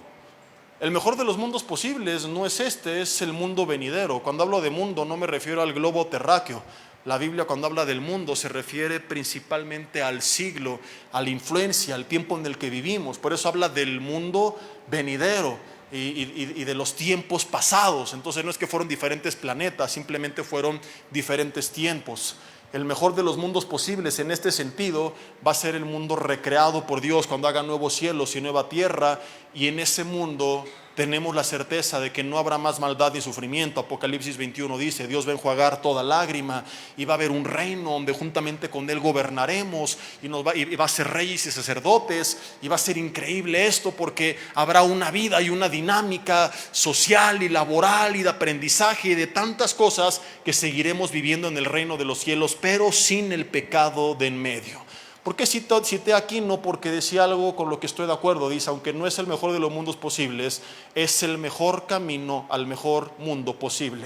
El mejor de los mundos posibles no es este, es el mundo venidero. Cuando hablo de mundo no me refiero al globo terráqueo. La Biblia, cuando habla del mundo, se refiere principalmente al siglo, a la influencia, al tiempo en el que vivimos. Por eso habla del mundo venidero y de los tiempos pasados. Entonces no es que fueron diferentes planetas, simplemente fueron diferentes tiempos. el mejor de los mundos posibles en este sentido va a ser el mundo recreado por Dios cuando haga nuevos cielos y nueva tierra, y en ese mundo tenemos la certeza de que no habrá más maldad ni sufrimiento. Apocalipsis 21 dice: Dios va a enjuagar toda lágrima, y va a haber un reino donde juntamente con Él gobernaremos, y va a ser reyes y sacerdotes, y va a ser increíble esto, porque habrá una vida y una dinámica social y laboral y de aprendizaje y de tantas cosas que seguiremos viviendo en el reino de los cielos, pero sin el pecado de en medio. ¿Por qué cité aquí? No porque decía algo con lo que estoy de acuerdo. Dice: aunque no es el mejor de los mundos posibles, es el mejor camino al mejor mundo posible.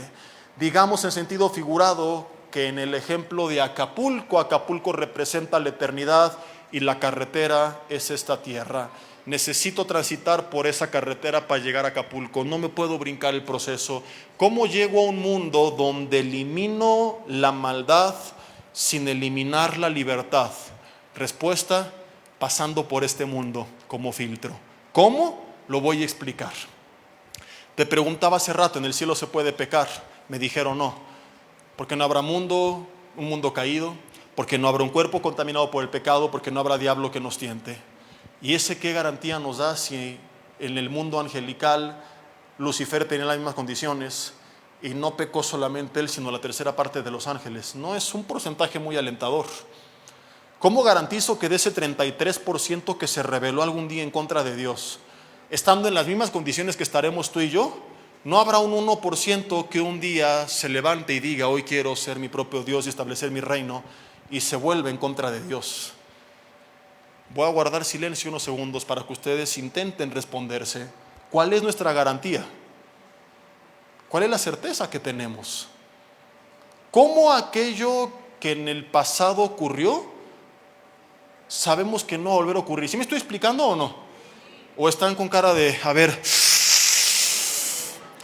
Digamos en sentido figurado que en el ejemplo de Acapulco, Acapulco representa la eternidad y la carretera es esta tierra. Necesito transitar por esa carretera para llegar a Acapulco, no me puedo brincar el proceso. ¿Cómo llego a un mundo donde elimino la maldad sin eliminar la libertad? Respuesta: pasando por este mundo como filtro. ¿Cómo? Lo voy a explicar. Te preguntaba hace rato: ¿en el cielo se puede pecar? Me dijeron no, porque no habrá un mundo caído, porque no habrá un cuerpo contaminado por el pecado, porque no habrá diablo que nos tiente. ¿Y ese qué garantía nos da si en el mundo angelical Lucifer tenía las mismas condiciones y no pecó solamente él, sino la tercera parte de los ángeles? No es un porcentaje muy alentador. ¿Cómo garantizo que de ese 33% que se rebeló algún día en contra de Dios, estando en las mismas condiciones que estaremos tú y yo, no habrá un 1% que un día se levante y diga: hoy quiero ser mi propio Dios y establecer mi reino, y se vuelve en contra de Dios? Voy a guardar silencio unos segundos para que ustedes intenten responderse. ¿Cuál es nuestra garantía? ¿Cuál es la certeza que tenemos? ¿Cómo aquello que en el pasado ocurrió sabemos que no va a volver a ocurrir? ¿Sí me estoy explicando o no? ¿O están con cara de, a ver,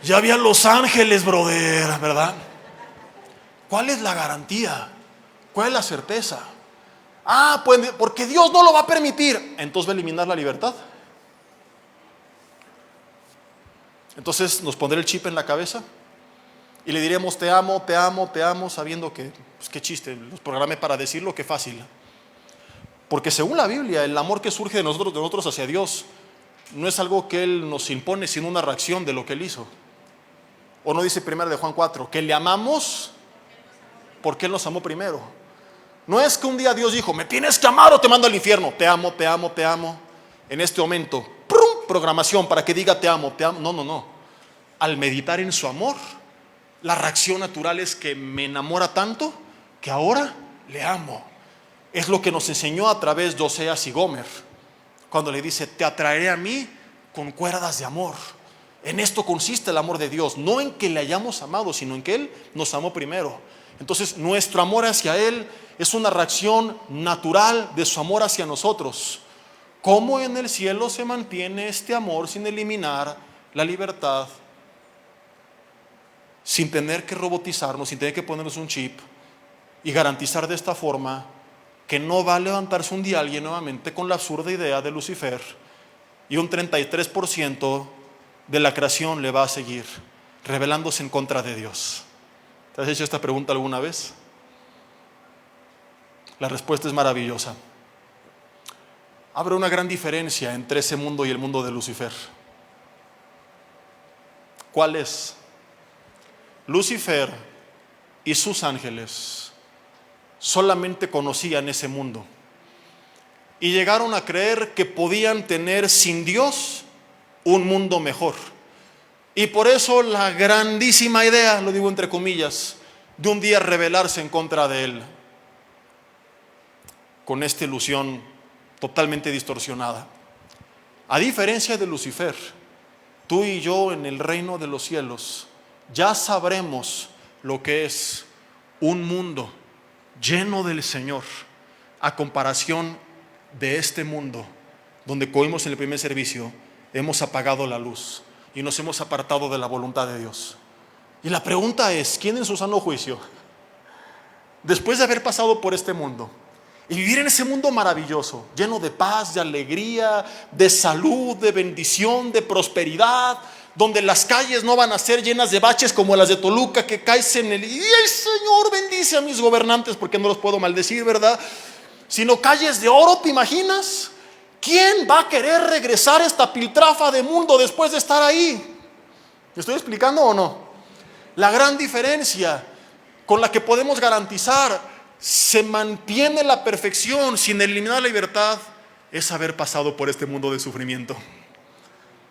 ya vi a los ángeles, brother, ¿verdad? ¿Cuál es la garantía? ¿Cuál es la certeza? Pues porque Dios no lo va a permitir, entonces va a eliminar la libertad. Entonces nos pondrá el chip en la cabeza y le diremos: te amo, te amo, te amo, sabiendo que, pues qué chiste, los programé para decirlo, qué fácil. Porque según la Biblia, el amor que surge de nosotros hacia Dios no es algo que Él nos impone, sino una reacción de lo que Él hizo. ¿O no dice 1 de Juan 4 que le amamos porque Él nos amó primero? No es que un día Dios dijo: me tienes que amar o te mando al infierno. Te amo, te amo, te amo. En este momento, ¡prum!, programación para que diga te amo, te amo. No. Al meditar en su amor, la reacción natural es que me enamora tanto que ahora le amo. Es lo que nos enseñó a través de Oseas y Gomer, cuando le dice: te atraeré a mí con cuerdas de amor. En esto consiste el amor de Dios, no en que le hayamos amado, sino en que Él nos amó primero. Entonces nuestro amor hacia Él es una reacción natural de su amor hacia nosotros. ¿Cómo en el cielo se mantiene este amor sin eliminar la libertad, sin tener que robotizarnos, sin tener que ponernos un chip, y garantizar de esta forma que no va a levantarse un día alguien nuevamente con la absurda idea de Lucifer y un 33% de la creación le va a seguir rebelándose en contra de Dios? ¿Te has hecho esta pregunta alguna vez? La respuesta es maravillosa. Habrá una gran diferencia entre ese mundo y el mundo de Lucifer. ¿Cuál es? Lucifer y sus ángeles solamente conocían ese mundo y llegaron a creer que podían tener sin Dios un mundo mejor. Y por eso la grandísima idea, lo digo entre comillas, de un día rebelarse en contra de Él, con esta ilusión totalmente distorsionada. A diferencia de Lucifer, tú y yo en el reino de los cielos ya sabremos lo que es un mundo lleno del Señor, a comparación de este mundo donde, como vimos en el primer servicio, hemos apagado la luz y nos hemos apartado de la voluntad de Dios. Y la pregunta es: ¿quién en su sano juicio, después de haber pasado por este mundo y vivir en ese mundo maravilloso, lleno de paz, de alegría, de salud, de bendición, de prosperidad, donde las calles no van a ser llenas de baches como las de Toluca, que caes en el... Y el Señor bendice a mis gobernantes, porque no los puedo maldecir, ¿verdad? Sino calles de oro, ¿te imaginas? ¿Quién va a querer regresar a esta piltrafa de mundo después de estar ahí? ¿Me estoy explicando o no? La gran diferencia con la que podemos garantizar se mantiene la perfección sin eliminar la libertad es haber pasado por este mundo de sufrimiento.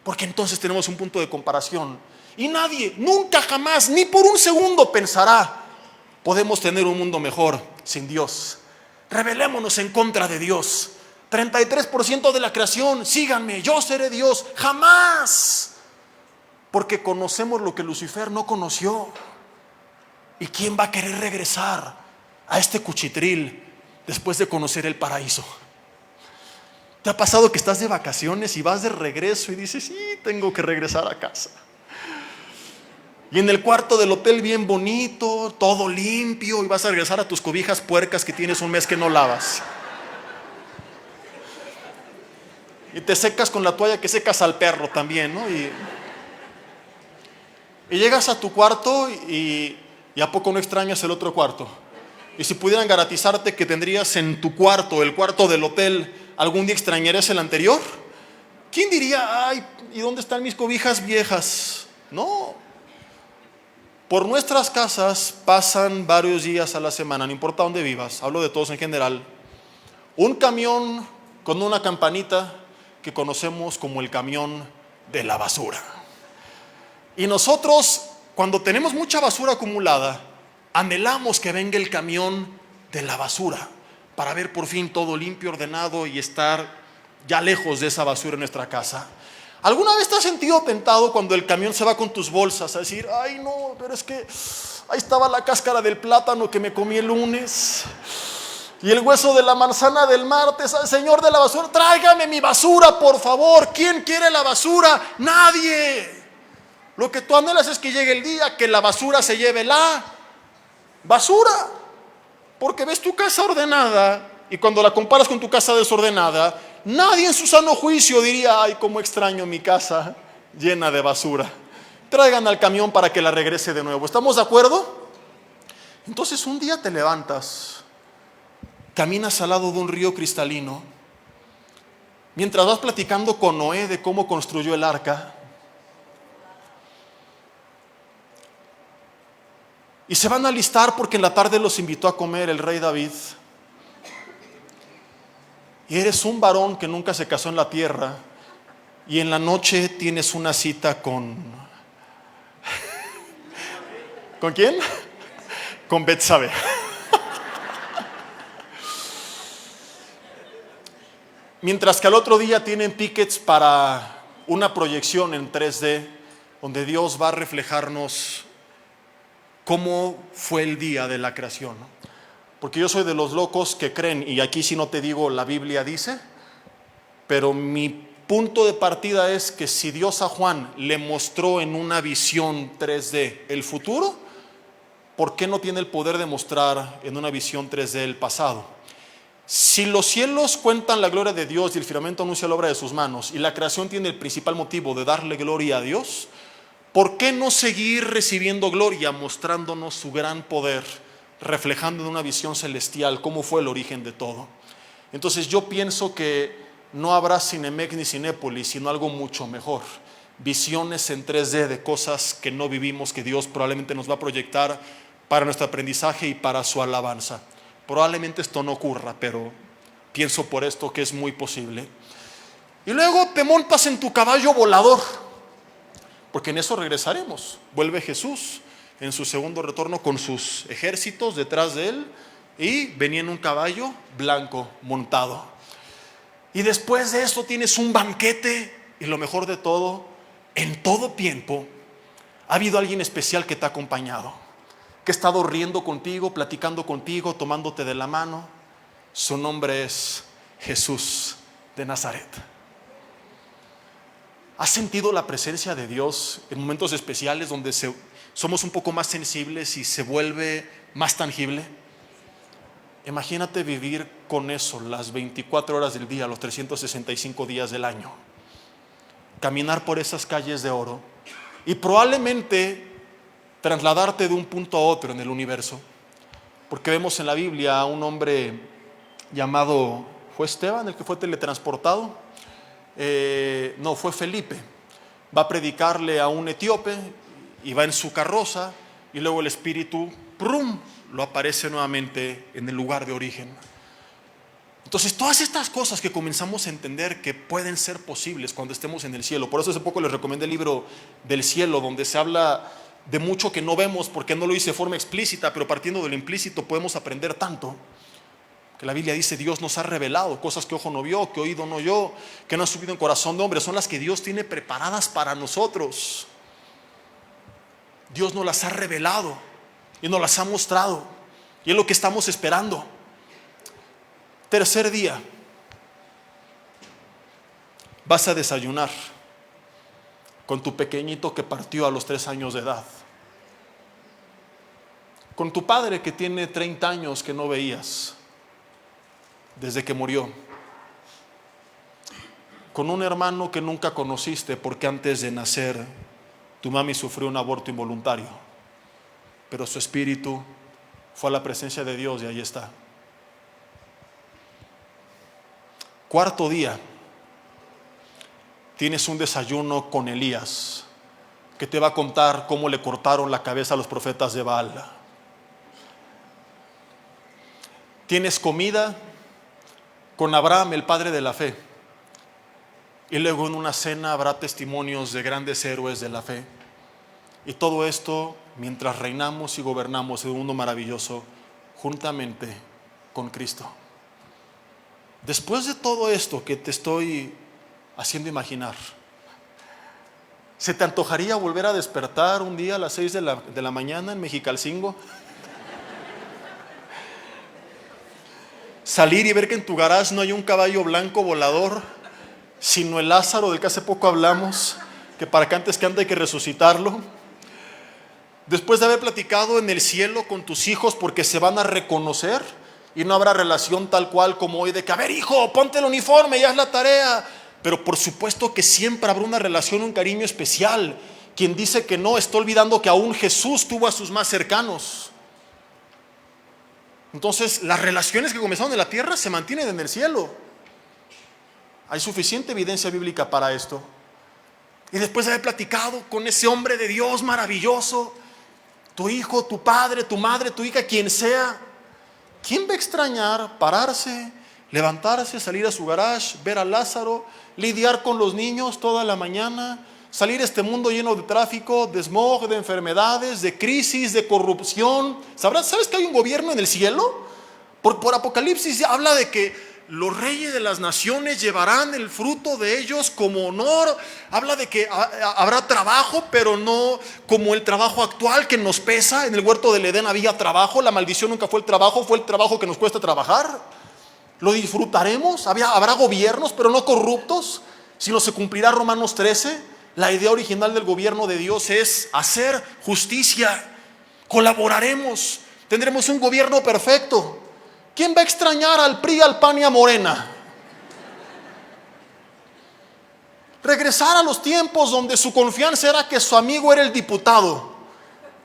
Porque entonces tenemos un punto de comparación. Y nadie, nunca jamás, ni por un segundo pensará, podemos tener un mundo mejor sin Dios. Rebelémonos en contra de Dios. 33% de la creación, síganme, yo seré Dios. Jamás. Porque conocemos lo que Lucifer no conoció. ¿Y quién va a querer regresar a este cuchitril después de conocer el paraíso? ¿Te ha pasado que estás de vacaciones y vas de regreso y dices, sí, tengo que regresar a casa? Y en el cuarto del hotel bien bonito, todo limpio, y vas a regresar a tus cobijas puercas que tienes un mes que no lavas. Y te secas con la toalla que secas al perro también, ¿no? Y llegas a tu cuarto y ¿a poco no extrañas el otro cuarto? Y si pudieran garantizarte que tendrías en tu cuarto, el cuarto del hotel, ¿algún día extrañarías el anterior? ¿Quién diría, ay, ¿y dónde están mis cobijas viejas? No. Por nuestras casas pasan varios días a la semana, no importa dónde vivas, hablo de todos en general, un camión con una campanita que conocemos como el camión de la basura. Y nosotros, cuando tenemos mucha basura acumulada, anhelamos que venga el camión de la basura para ver por fin todo limpio, ordenado y estar ya lejos de esa basura en nuestra casa. ¿Alguna vez te has sentido tentado cuando el camión se va con tus bolsas a decir, ay no, pero es que ahí estaba la cáscara del plátano que me comí el lunes y el hueso de la manzana del martes? Ay, señor de la basura, tráigame mi basura, por favor. ¿Quién quiere la basura? Nadie. Lo que tú anhelas es que llegue el día que la basura se lleve la basura. Porque ves tu casa ordenada y cuando la comparas con tu casa desordenada, nadie en su sano juicio diría, ay, cómo extraño mi casa llena de basura. Traigan al camión para que la regrese de nuevo. ¿Estamos de acuerdo? Entonces un día te levantas, caminas al lado de un río cristalino, mientras vas platicando con Noé de cómo construyó el arca, y se van a alistar porque en la tarde los invitó a comer el rey David. Y eres un varón que nunca se casó en la tierra y en la noche tienes una cita con... ¿Con quién? Con Betsabé. Mientras que al otro día tienen tickets para una proyección en 3D donde Dios va a reflejarnos cómo fue el día de la creación. Porque yo soy de los locos que creen, y aquí si no te digo la Biblia dice, pero mi punto de partida es que si Dios a Juan le mostró en una visión 3D el futuro, ¿por qué no tiene el poder de mostrar en una visión 3D el pasado? Si los cielos cuentan la gloria de Dios y el firmamento anuncia la obra de sus manos, y la creación tiene el principal motivo de darle gloria a Dios, ¿por qué no seguir recibiendo gloria mostrándonos su gran poder, reflejando en una visión celestial cómo fue el origen de todo? Entonces yo pienso que no habrá Cinemex ni Cinépolis, sino algo mucho mejor. Visiones en 3D de cosas que no vivimos, que Dios probablemente nos va a proyectar para nuestro aprendizaje y para su alabanza. Probablemente esto no ocurra, pero pienso por esto que es muy posible. Y luego te montas en tu caballo volador, porque en eso regresaremos. Vuelve Jesús en su segundo retorno con sus ejércitos detrás de él y venía en un caballo blanco montado. Y después de esto tienes un banquete y lo mejor de todo, en todo tiempo ha habido alguien especial que te ha acompañado, que ha estado riendo contigo, platicando contigo, tomándote de la mano. Su nombre es Jesús de Nazaret. ¿Has sentido la presencia de Dios en momentos especiales donde somos un poco más sensibles y se vuelve más tangible? Imagínate vivir con eso las 24 horas del día, los 365 días del año. Caminar por esas calles de oro y probablemente trasladarte de un punto a otro en el universo. Porque vemos en la Biblia a un hombre llamado, ¿fue Esteban el que fue teletransportado? No, fue Felipe. Va a predicarle a un etíope y va en su carroza y luego el espíritu, ¡prum!, lo aparece nuevamente en el lugar de origen. Entonces todas estas cosas que comenzamos a entender que pueden ser posibles cuando estemos en el cielo. Por eso hace poco les recomendé el libro del cielo, donde se habla de mucho que no vemos porque no lo hice de forma explícita, pero partiendo de lo implícito podemos aprender tanto. Que la Biblia dice: Dios nos ha revelado cosas que ojo no vio, que oído no oyó, que no han subido en corazón de hombre. Son las que Dios tiene preparadas para nosotros. Dios nos las ha revelado y nos las ha mostrado, y es lo que estamos esperando. Tercer día, vas a desayunar con tu pequeñito que partió a los 3 años de edad, con tu padre que tiene 30 años que no veías desde que murió, con un hermano que nunca conociste porque antes de nacer tu mami sufrió un aborto involuntario, pero su espíritu fue a la presencia de Dios y ahí está. Cuarto día, tienes un desayuno con Elías, que te va a contar cómo le cortaron la cabeza a los profetas de Baal. Tienes comida con Abraham, el padre de la fe, y luego en una cena habrá testimonios de grandes héroes de la fe. Y todo esto mientras reinamos y gobernamos en un mundo maravilloso juntamente con Cristo. Después de todo esto que te estoy haciendo imaginar, ¿se te antojaría volver a despertar un día a las 6 de la mañana en Mexicalcingo? Salir y ver que en tu garage no hay un caballo blanco volador, sino el Lázaro del que hace poco hablamos, que para que antes que ande hay que resucitarlo. Después de haber platicado en el cielo con tus hijos, porque se van a reconocer y no habrá relación tal cual como hoy de que, a ver hijo, ponte el uniforme y haz la tarea. Pero por supuesto que siempre habrá una relación, un cariño especial. Quien dice que no está olvidando que aún Jesús tuvo a sus más cercanos. Entonces las relaciones que comenzaron en la tierra se mantienen en el cielo. Hay suficiente evidencia bíblica para esto. Y después de haber platicado con ese hombre de Dios maravilloso, tu hijo, tu padre, tu madre, tu hija, quien sea, ¿quién va a extrañar pararse, levantarse, salir a su garage, ver a Lázaro, lidiar con los niños toda la mañana, salir a este mundo lleno de tráfico, de smog, de enfermedades, de crisis, de corrupción? ¿Sabes que hay un gobierno en el cielo? Por Apocalipsis habla de que los reyes de las naciones llevarán el fruto de ellos como honor. Habla de que habrá trabajo, pero no como el trabajo actual que nos pesa. En el huerto del Edén había trabajo. La maldición nunca fue el trabajo que nos cuesta trabajar. Lo disfrutaremos. Habrá gobiernos, pero no corruptos, sino se cumplirá Romanos 13. La idea original del gobierno de Dios es hacer justicia. Colaboraremos. Tendremos un gobierno perfecto. ¿Quién va a extrañar al PRI, al PAN y a Morena? Regresar a los tiempos donde su confianza era que su amigo era el diputado,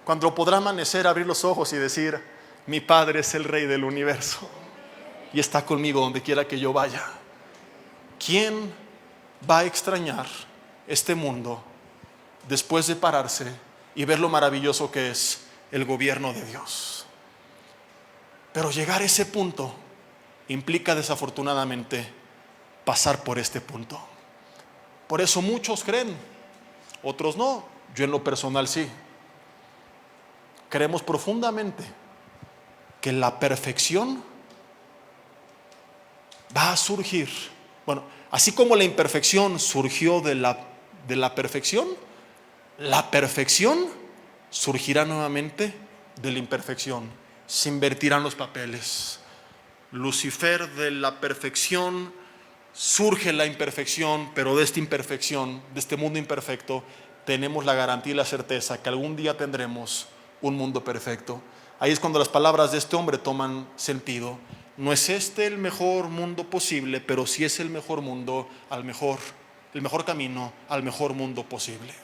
cuando podrá amanecer, abrir los ojos y decir: mi Padre es el Rey del universo y está conmigo donde quiera que yo vaya. ¿Quién va a extrañar este mundo después de pararse y ver lo maravilloso que es el gobierno de Dios? Pero llegar a ese punto implica desafortunadamente pasar por este punto. Por eso muchos creen, otros no. Yo en lo personal sí. Creemos profundamente que la perfección va a surgir. Bueno, así como la imperfección surgió de la perfección, la perfección surgirá nuevamente de la imperfección. Se invertirán los papeles. Lucifer, de la perfección surge la imperfección, pero de esta imperfección, de este mundo imperfecto, tenemos la garantía y la certeza que algún día tendremos un mundo perfecto. Ahí es cuando las palabras de este hombre toman sentido. No es este el mejor mundo posible, pero sí es el mejor mundo, el mejor camino al mejor mundo posible.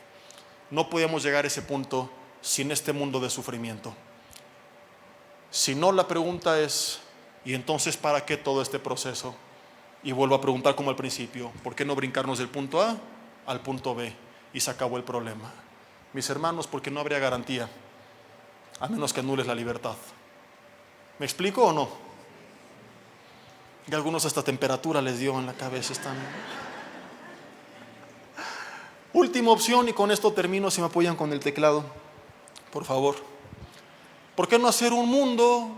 no podíamos llegar a ese punto sin este mundo de sufrimiento. Si no, la pregunta es, ¿y entonces para qué todo este proceso? Y vuelvo a preguntar como al principio, ¿por qué no brincarnos del punto A al punto B? Y se acabó el problema. Mis hermanos, porque no habría garantía, a menos que anules la libertad. ¿Me explico o no? Y a algunos hasta temperatura les dio en la cabeza. Están... Última opción, y con esto termino, si me apoyan con el teclado, por favor. ¿Por qué no hacer un mundo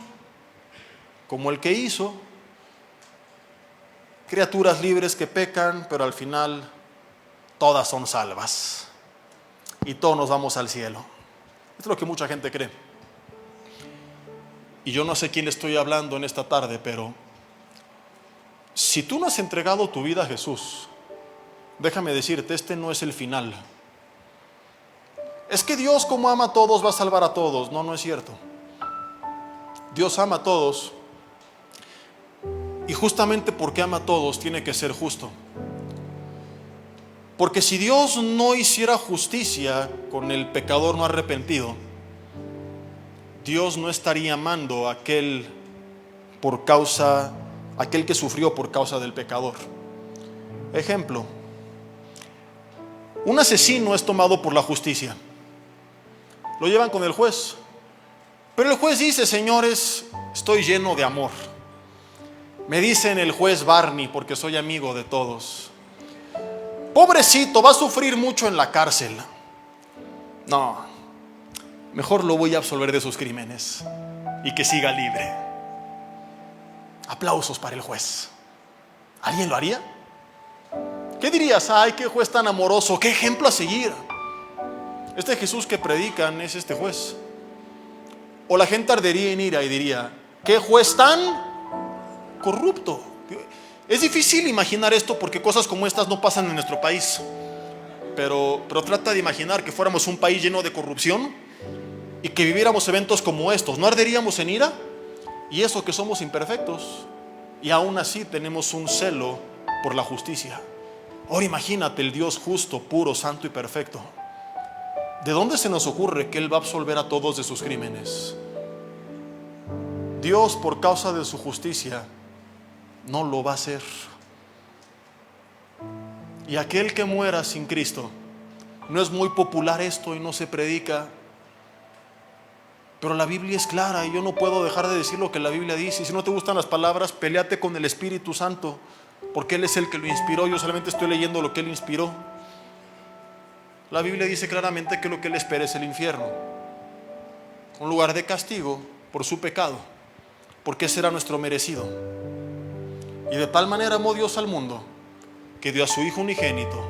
como el que hizo? Criaturas libres que pecan, pero al final todas son salvas y todos nos vamos al cielo. Esto es lo que mucha gente cree. Y yo no sé quién le estoy hablando en esta tarde, pero si tú no has entregado tu vida a Jesús, déjame decirte, este no es el final. Es que Dios, como ama a todos, va a salvar a todos. No, no es cierto. Dios ama a todos, y justamente porque ama a todos tiene que ser justo. Porque si Dios no hiciera justicia con el pecador no arrepentido, Dios no estaría amando a aquel que sufrió por causa del pecador. Ejemplo: un asesino es tomado por la justicia, lo llevan con el juez, pero el juez dice: señores, estoy lleno de amor. Me dicen el juez Barney porque soy amigo de todos. Pobrecito, va a sufrir mucho en la cárcel. No, mejor lo voy a absolver de sus crímenes y que siga libre. Aplausos para el juez. ¿Alguien lo haría? ¿Qué dirías? Ay, qué juez tan amoroso, qué ejemplo a seguir. Este Jesús que predican es este juez. O la gente ardería en ira y diría: qué juez tan corrupto. Es difícil imaginar esto porque cosas como estas no pasan en nuestro país, pero trata de imaginar que fuéramos un país lleno de corrupción y que viviéramos eventos como estos. ¿No arderíamos en ira? Y eso que somos imperfectos, y aún así tenemos un celo por la justicia. Ahora imagínate el Dios justo, puro, santo y perfecto. ¿De dónde se nos ocurre que Él va a absolver a todos de sus crímenes? Dios, por causa de su justicia, no lo va a hacer. Y aquel que muera sin Cristo, no es muy popular esto y no se predica, pero la Biblia es clara y yo no puedo dejar de decir lo que la Biblia dice. Y si no te gustan las palabras, peleate con el Espíritu Santo, porque Él es el que lo inspiró. Yo solamente estoy leyendo lo que Él inspiró. La Biblia dice claramente que lo que Él espera es el infierno, un lugar de castigo por su pecado, porque ese era nuestro merecido. Y de tal manera amó Dios al mundo que dio a su Hijo unigénito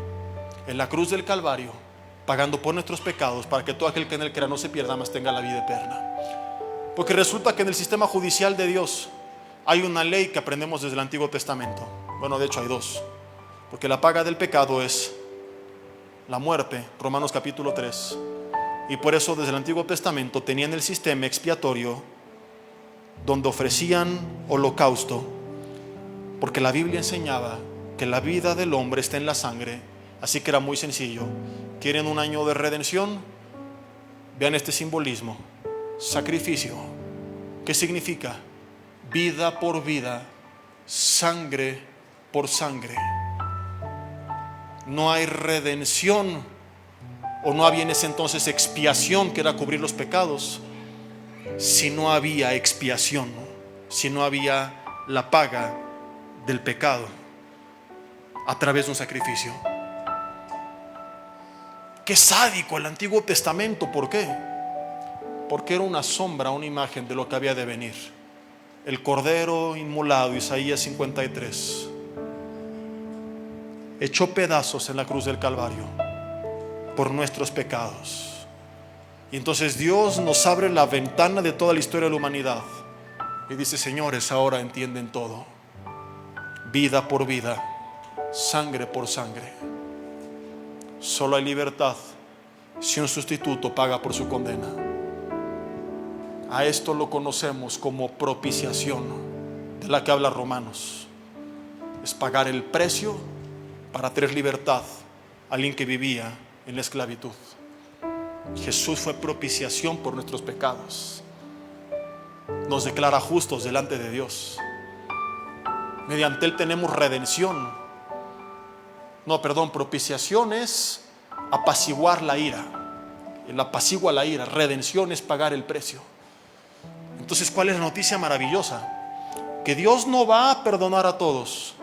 en la cruz del Calvario, pagando por nuestros pecados, para que todo aquel que en Él crea no se pierda, mas tenga la vida eterna. Porque resulta que en el sistema judicial de Dios hay una ley que aprendemos desde el Antiguo Testamento. Bueno, de hecho hay dos, porque la paga del pecado es la muerte, Romanos capítulo 3. Y por eso desde el Antiguo Testamento tenían el sistema expiatorio donde ofrecían holocausto, porque la Biblia enseñaba que la vida del hombre está en la sangre. Así que era muy sencillo. ¿Quieren un año de redención? Vean este simbolismo: sacrificio. ¿Qué significa? Vida por vida, sangre por sangre. No hay redención, o no había en ese entonces expiación, que era cubrir los pecados, si no había expiación, si no había la paga del pecado a través de un sacrificio. Qué sádico el Antiguo Testamento. ¿Por qué? Porque era una sombra, una imagen de lo que había de venir. El Cordero inmolado, Isaías 53, echó pedazos en la cruz del Calvario por nuestros pecados. Y entonces Dios nos abre la ventana de toda la historia de la humanidad y dice: señores, ahora entienden todo. Vida por vida, sangre por sangre. Solo hay libertad si un sustituto paga por su condena. A esto lo conocemos como propiciación, de la que habla Romanos. Es pagar el precio para traer libertad a alguien que vivía en la esclavitud. Jesús fue propiciación por nuestros pecados. Nos declara justos delante de Dios. Mediante Él tenemos redención. Propiciación es apaciguar la ira. Él apacigua la ira. Redención es pagar el precio. Entonces, ¿cuál es la noticia maravillosa? Que Dios no va a perdonar a todos,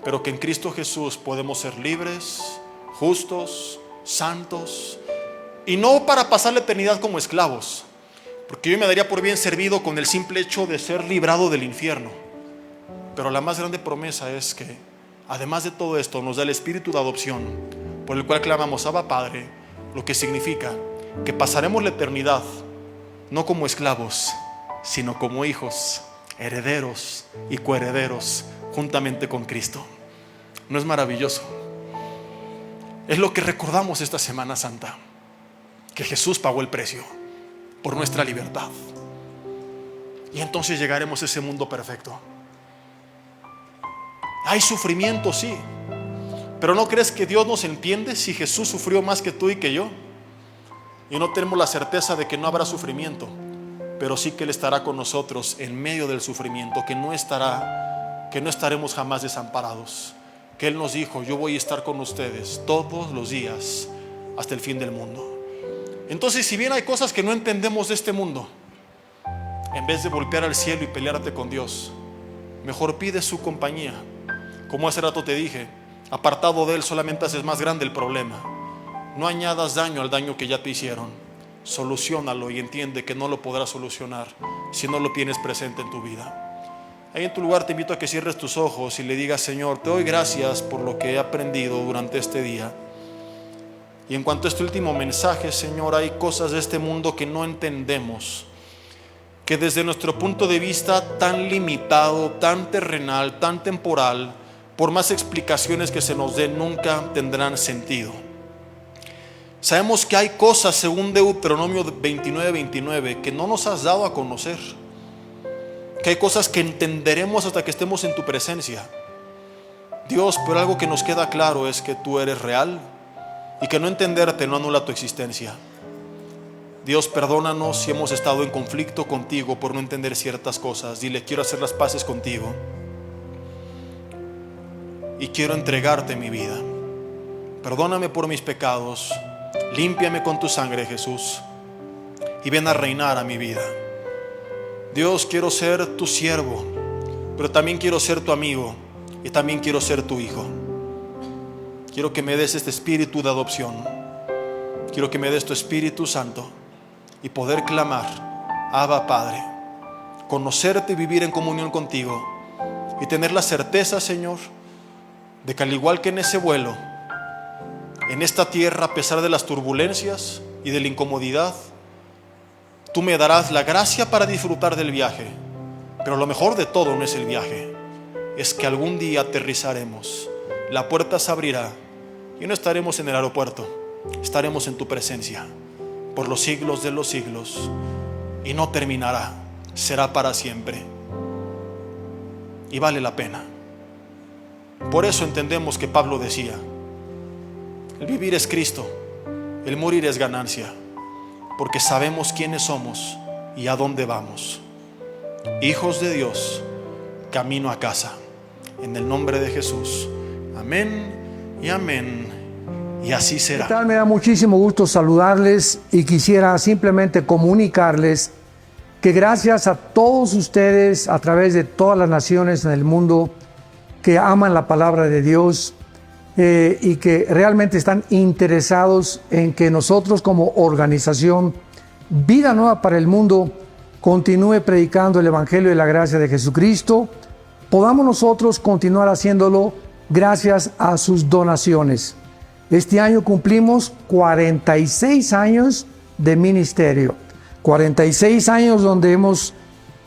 pero que en Cristo Jesús podemos ser libres, justos, santos, y no para pasar la eternidad como esclavos, porque yo me daría por bien servido con el simple hecho de ser librado del infierno. Pero la más grande promesa es que, además de todo esto, nos da el espíritu de adopción, por el cual clamamos Abba Padre, lo que significa que pasaremos la eternidad no como esclavos, sino como hijos, herederos y coherederos juntamente con Cristo. ¿No es maravilloso? Es lo que recordamos esta Semana Santa, que Jesús pagó el precio por nuestra libertad. Y entonces llegaremos a ese mundo perfecto. Hay sufrimiento, sí, pero ¿no crees que Dios nos entiende si Jesús sufrió más que tú y que yo? Y no tenemos la certeza de que no habrá sufrimiento, pero sí que Él estará con nosotros en medio del sufrimiento, que no estaremos jamás desamparados, que Él nos dijo: yo voy a estar con ustedes todos los días hasta el fin del mundo. Entonces, si bien hay cosas que no entendemos de este mundo, en vez de voltear al cielo y pelearte con Dios, mejor pide su compañía. Como hace rato te dije, apartado de Él solamente haces más grande el problema. No añadas daño al daño que ya te hicieron. Soluciónalo y entiende que no lo podrás solucionar si no lo tienes presente en tu vida. Ahí en tu lugar te invito a que cierres tus ojos y le digas: Señor, te doy gracias por lo que he aprendido durante este día. Y en cuanto a este último mensaje, Señor, hay cosas de este mundo que no entendemos, que desde nuestro punto de vista tan limitado, tan terrenal, tan temporal, por más explicaciones que se nos den, nunca tendrán sentido. Sabemos que hay cosas, según Deuteronomio 29:29, que no nos has dado a conocer, que hay cosas que entenderemos hasta que estemos en tu presencia, Dios. Pero algo que nos queda claro es que tú eres real y que no entenderte no anula tu existencia. Dios, perdónanos si hemos estado en conflicto contigo por no entender ciertas cosas. Dile: quiero hacer las paces contigo y quiero entregarte mi vida. Perdóname por mis pecados, límpiame con tu sangre, Jesús, y ven a reinar a mi vida. Dios, quiero ser tu siervo, pero también quiero ser tu amigo y también quiero ser tu hijo. Quiero que me des este espíritu de adopción. Quiero que me des tu Espíritu Santo y poder clamar: Abba Padre, conocerte y vivir en comunión contigo, y tener la certeza, Señor, de que al igual que en ese vuelo, en esta tierra, a pesar de las turbulencias y de la incomodidad, tú me darás la gracia para disfrutar del viaje. Pero lo mejor de todo no es el viaje, es que algún día aterrizaremos, la puerta se abrirá y no estaremos en el aeropuerto, estaremos en tu presencia por los siglos de los siglos, y no terminará, será para siempre, y vale la pena. Por eso entendemos que Pablo decía: el vivir es Cristo, el morir es ganancia, porque sabemos quiénes somos y a dónde vamos. Hijos de Dios, camino a casa. En el nombre de Jesús. Amén y amén. Y así será. ¿Qué tal? Me da muchísimo gusto saludarles y quisiera simplemente comunicarles que gracias a todos ustedes a través de todas las naciones en el mundo que aman la palabra de Dios y que realmente están interesados en que nosotros como organización Vida Nueva para el Mundo continúe predicando el Evangelio de la gracia de Jesucristo, podamos nosotros continuar haciéndolo gracias a sus donaciones. Este año cumplimos 46 años de ministerio, 46 años donde hemos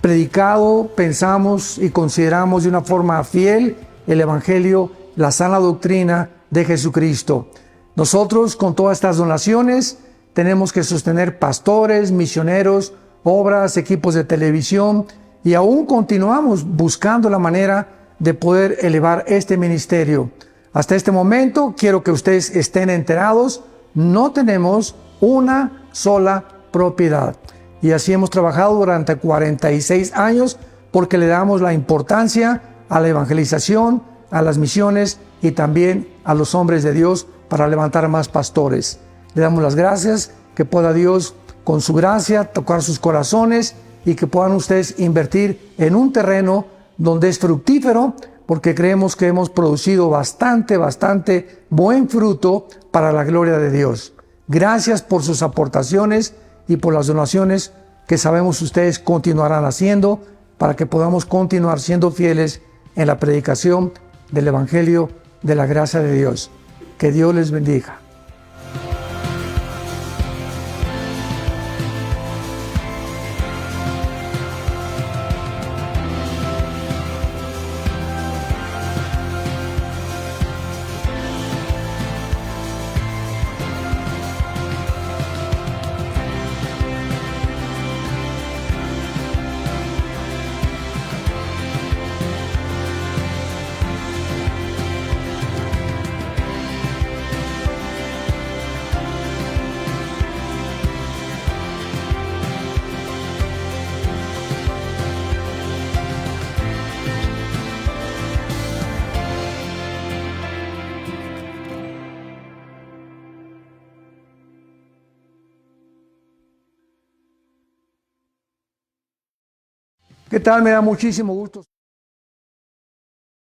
predicado, pensamos y consideramos de una forma fiel el Evangelio, la sana doctrina de Jesucristo. Nosotros, con todas estas donaciones, tenemos que sostener pastores, misioneros, obras, equipos de televisión, y aún continuamos buscando la manera de poder elevar este ministerio. Hasta este momento, quiero que ustedes estén enterados, no tenemos una sola propiedad. Y así hemos trabajado durante 46 años porque le damos la importancia a la evangelización, a las misiones y también a los hombres de Dios para levantar más pastores. Le damos las gracias, que pueda Dios con su gracia tocar sus corazones y que puedan ustedes invertir en un terreno donde es fructífero, porque creemos que hemos producido bastante buen fruto para la gloria de Dios. Gracias por sus aportaciones y por las donaciones que sabemos ustedes continuarán haciendo para que podamos continuar siendo fieles en la predicación del Evangelio de la gracia de Dios. Que Dios les bendiga. ¿Qué tal? Me da muchísimo gusto.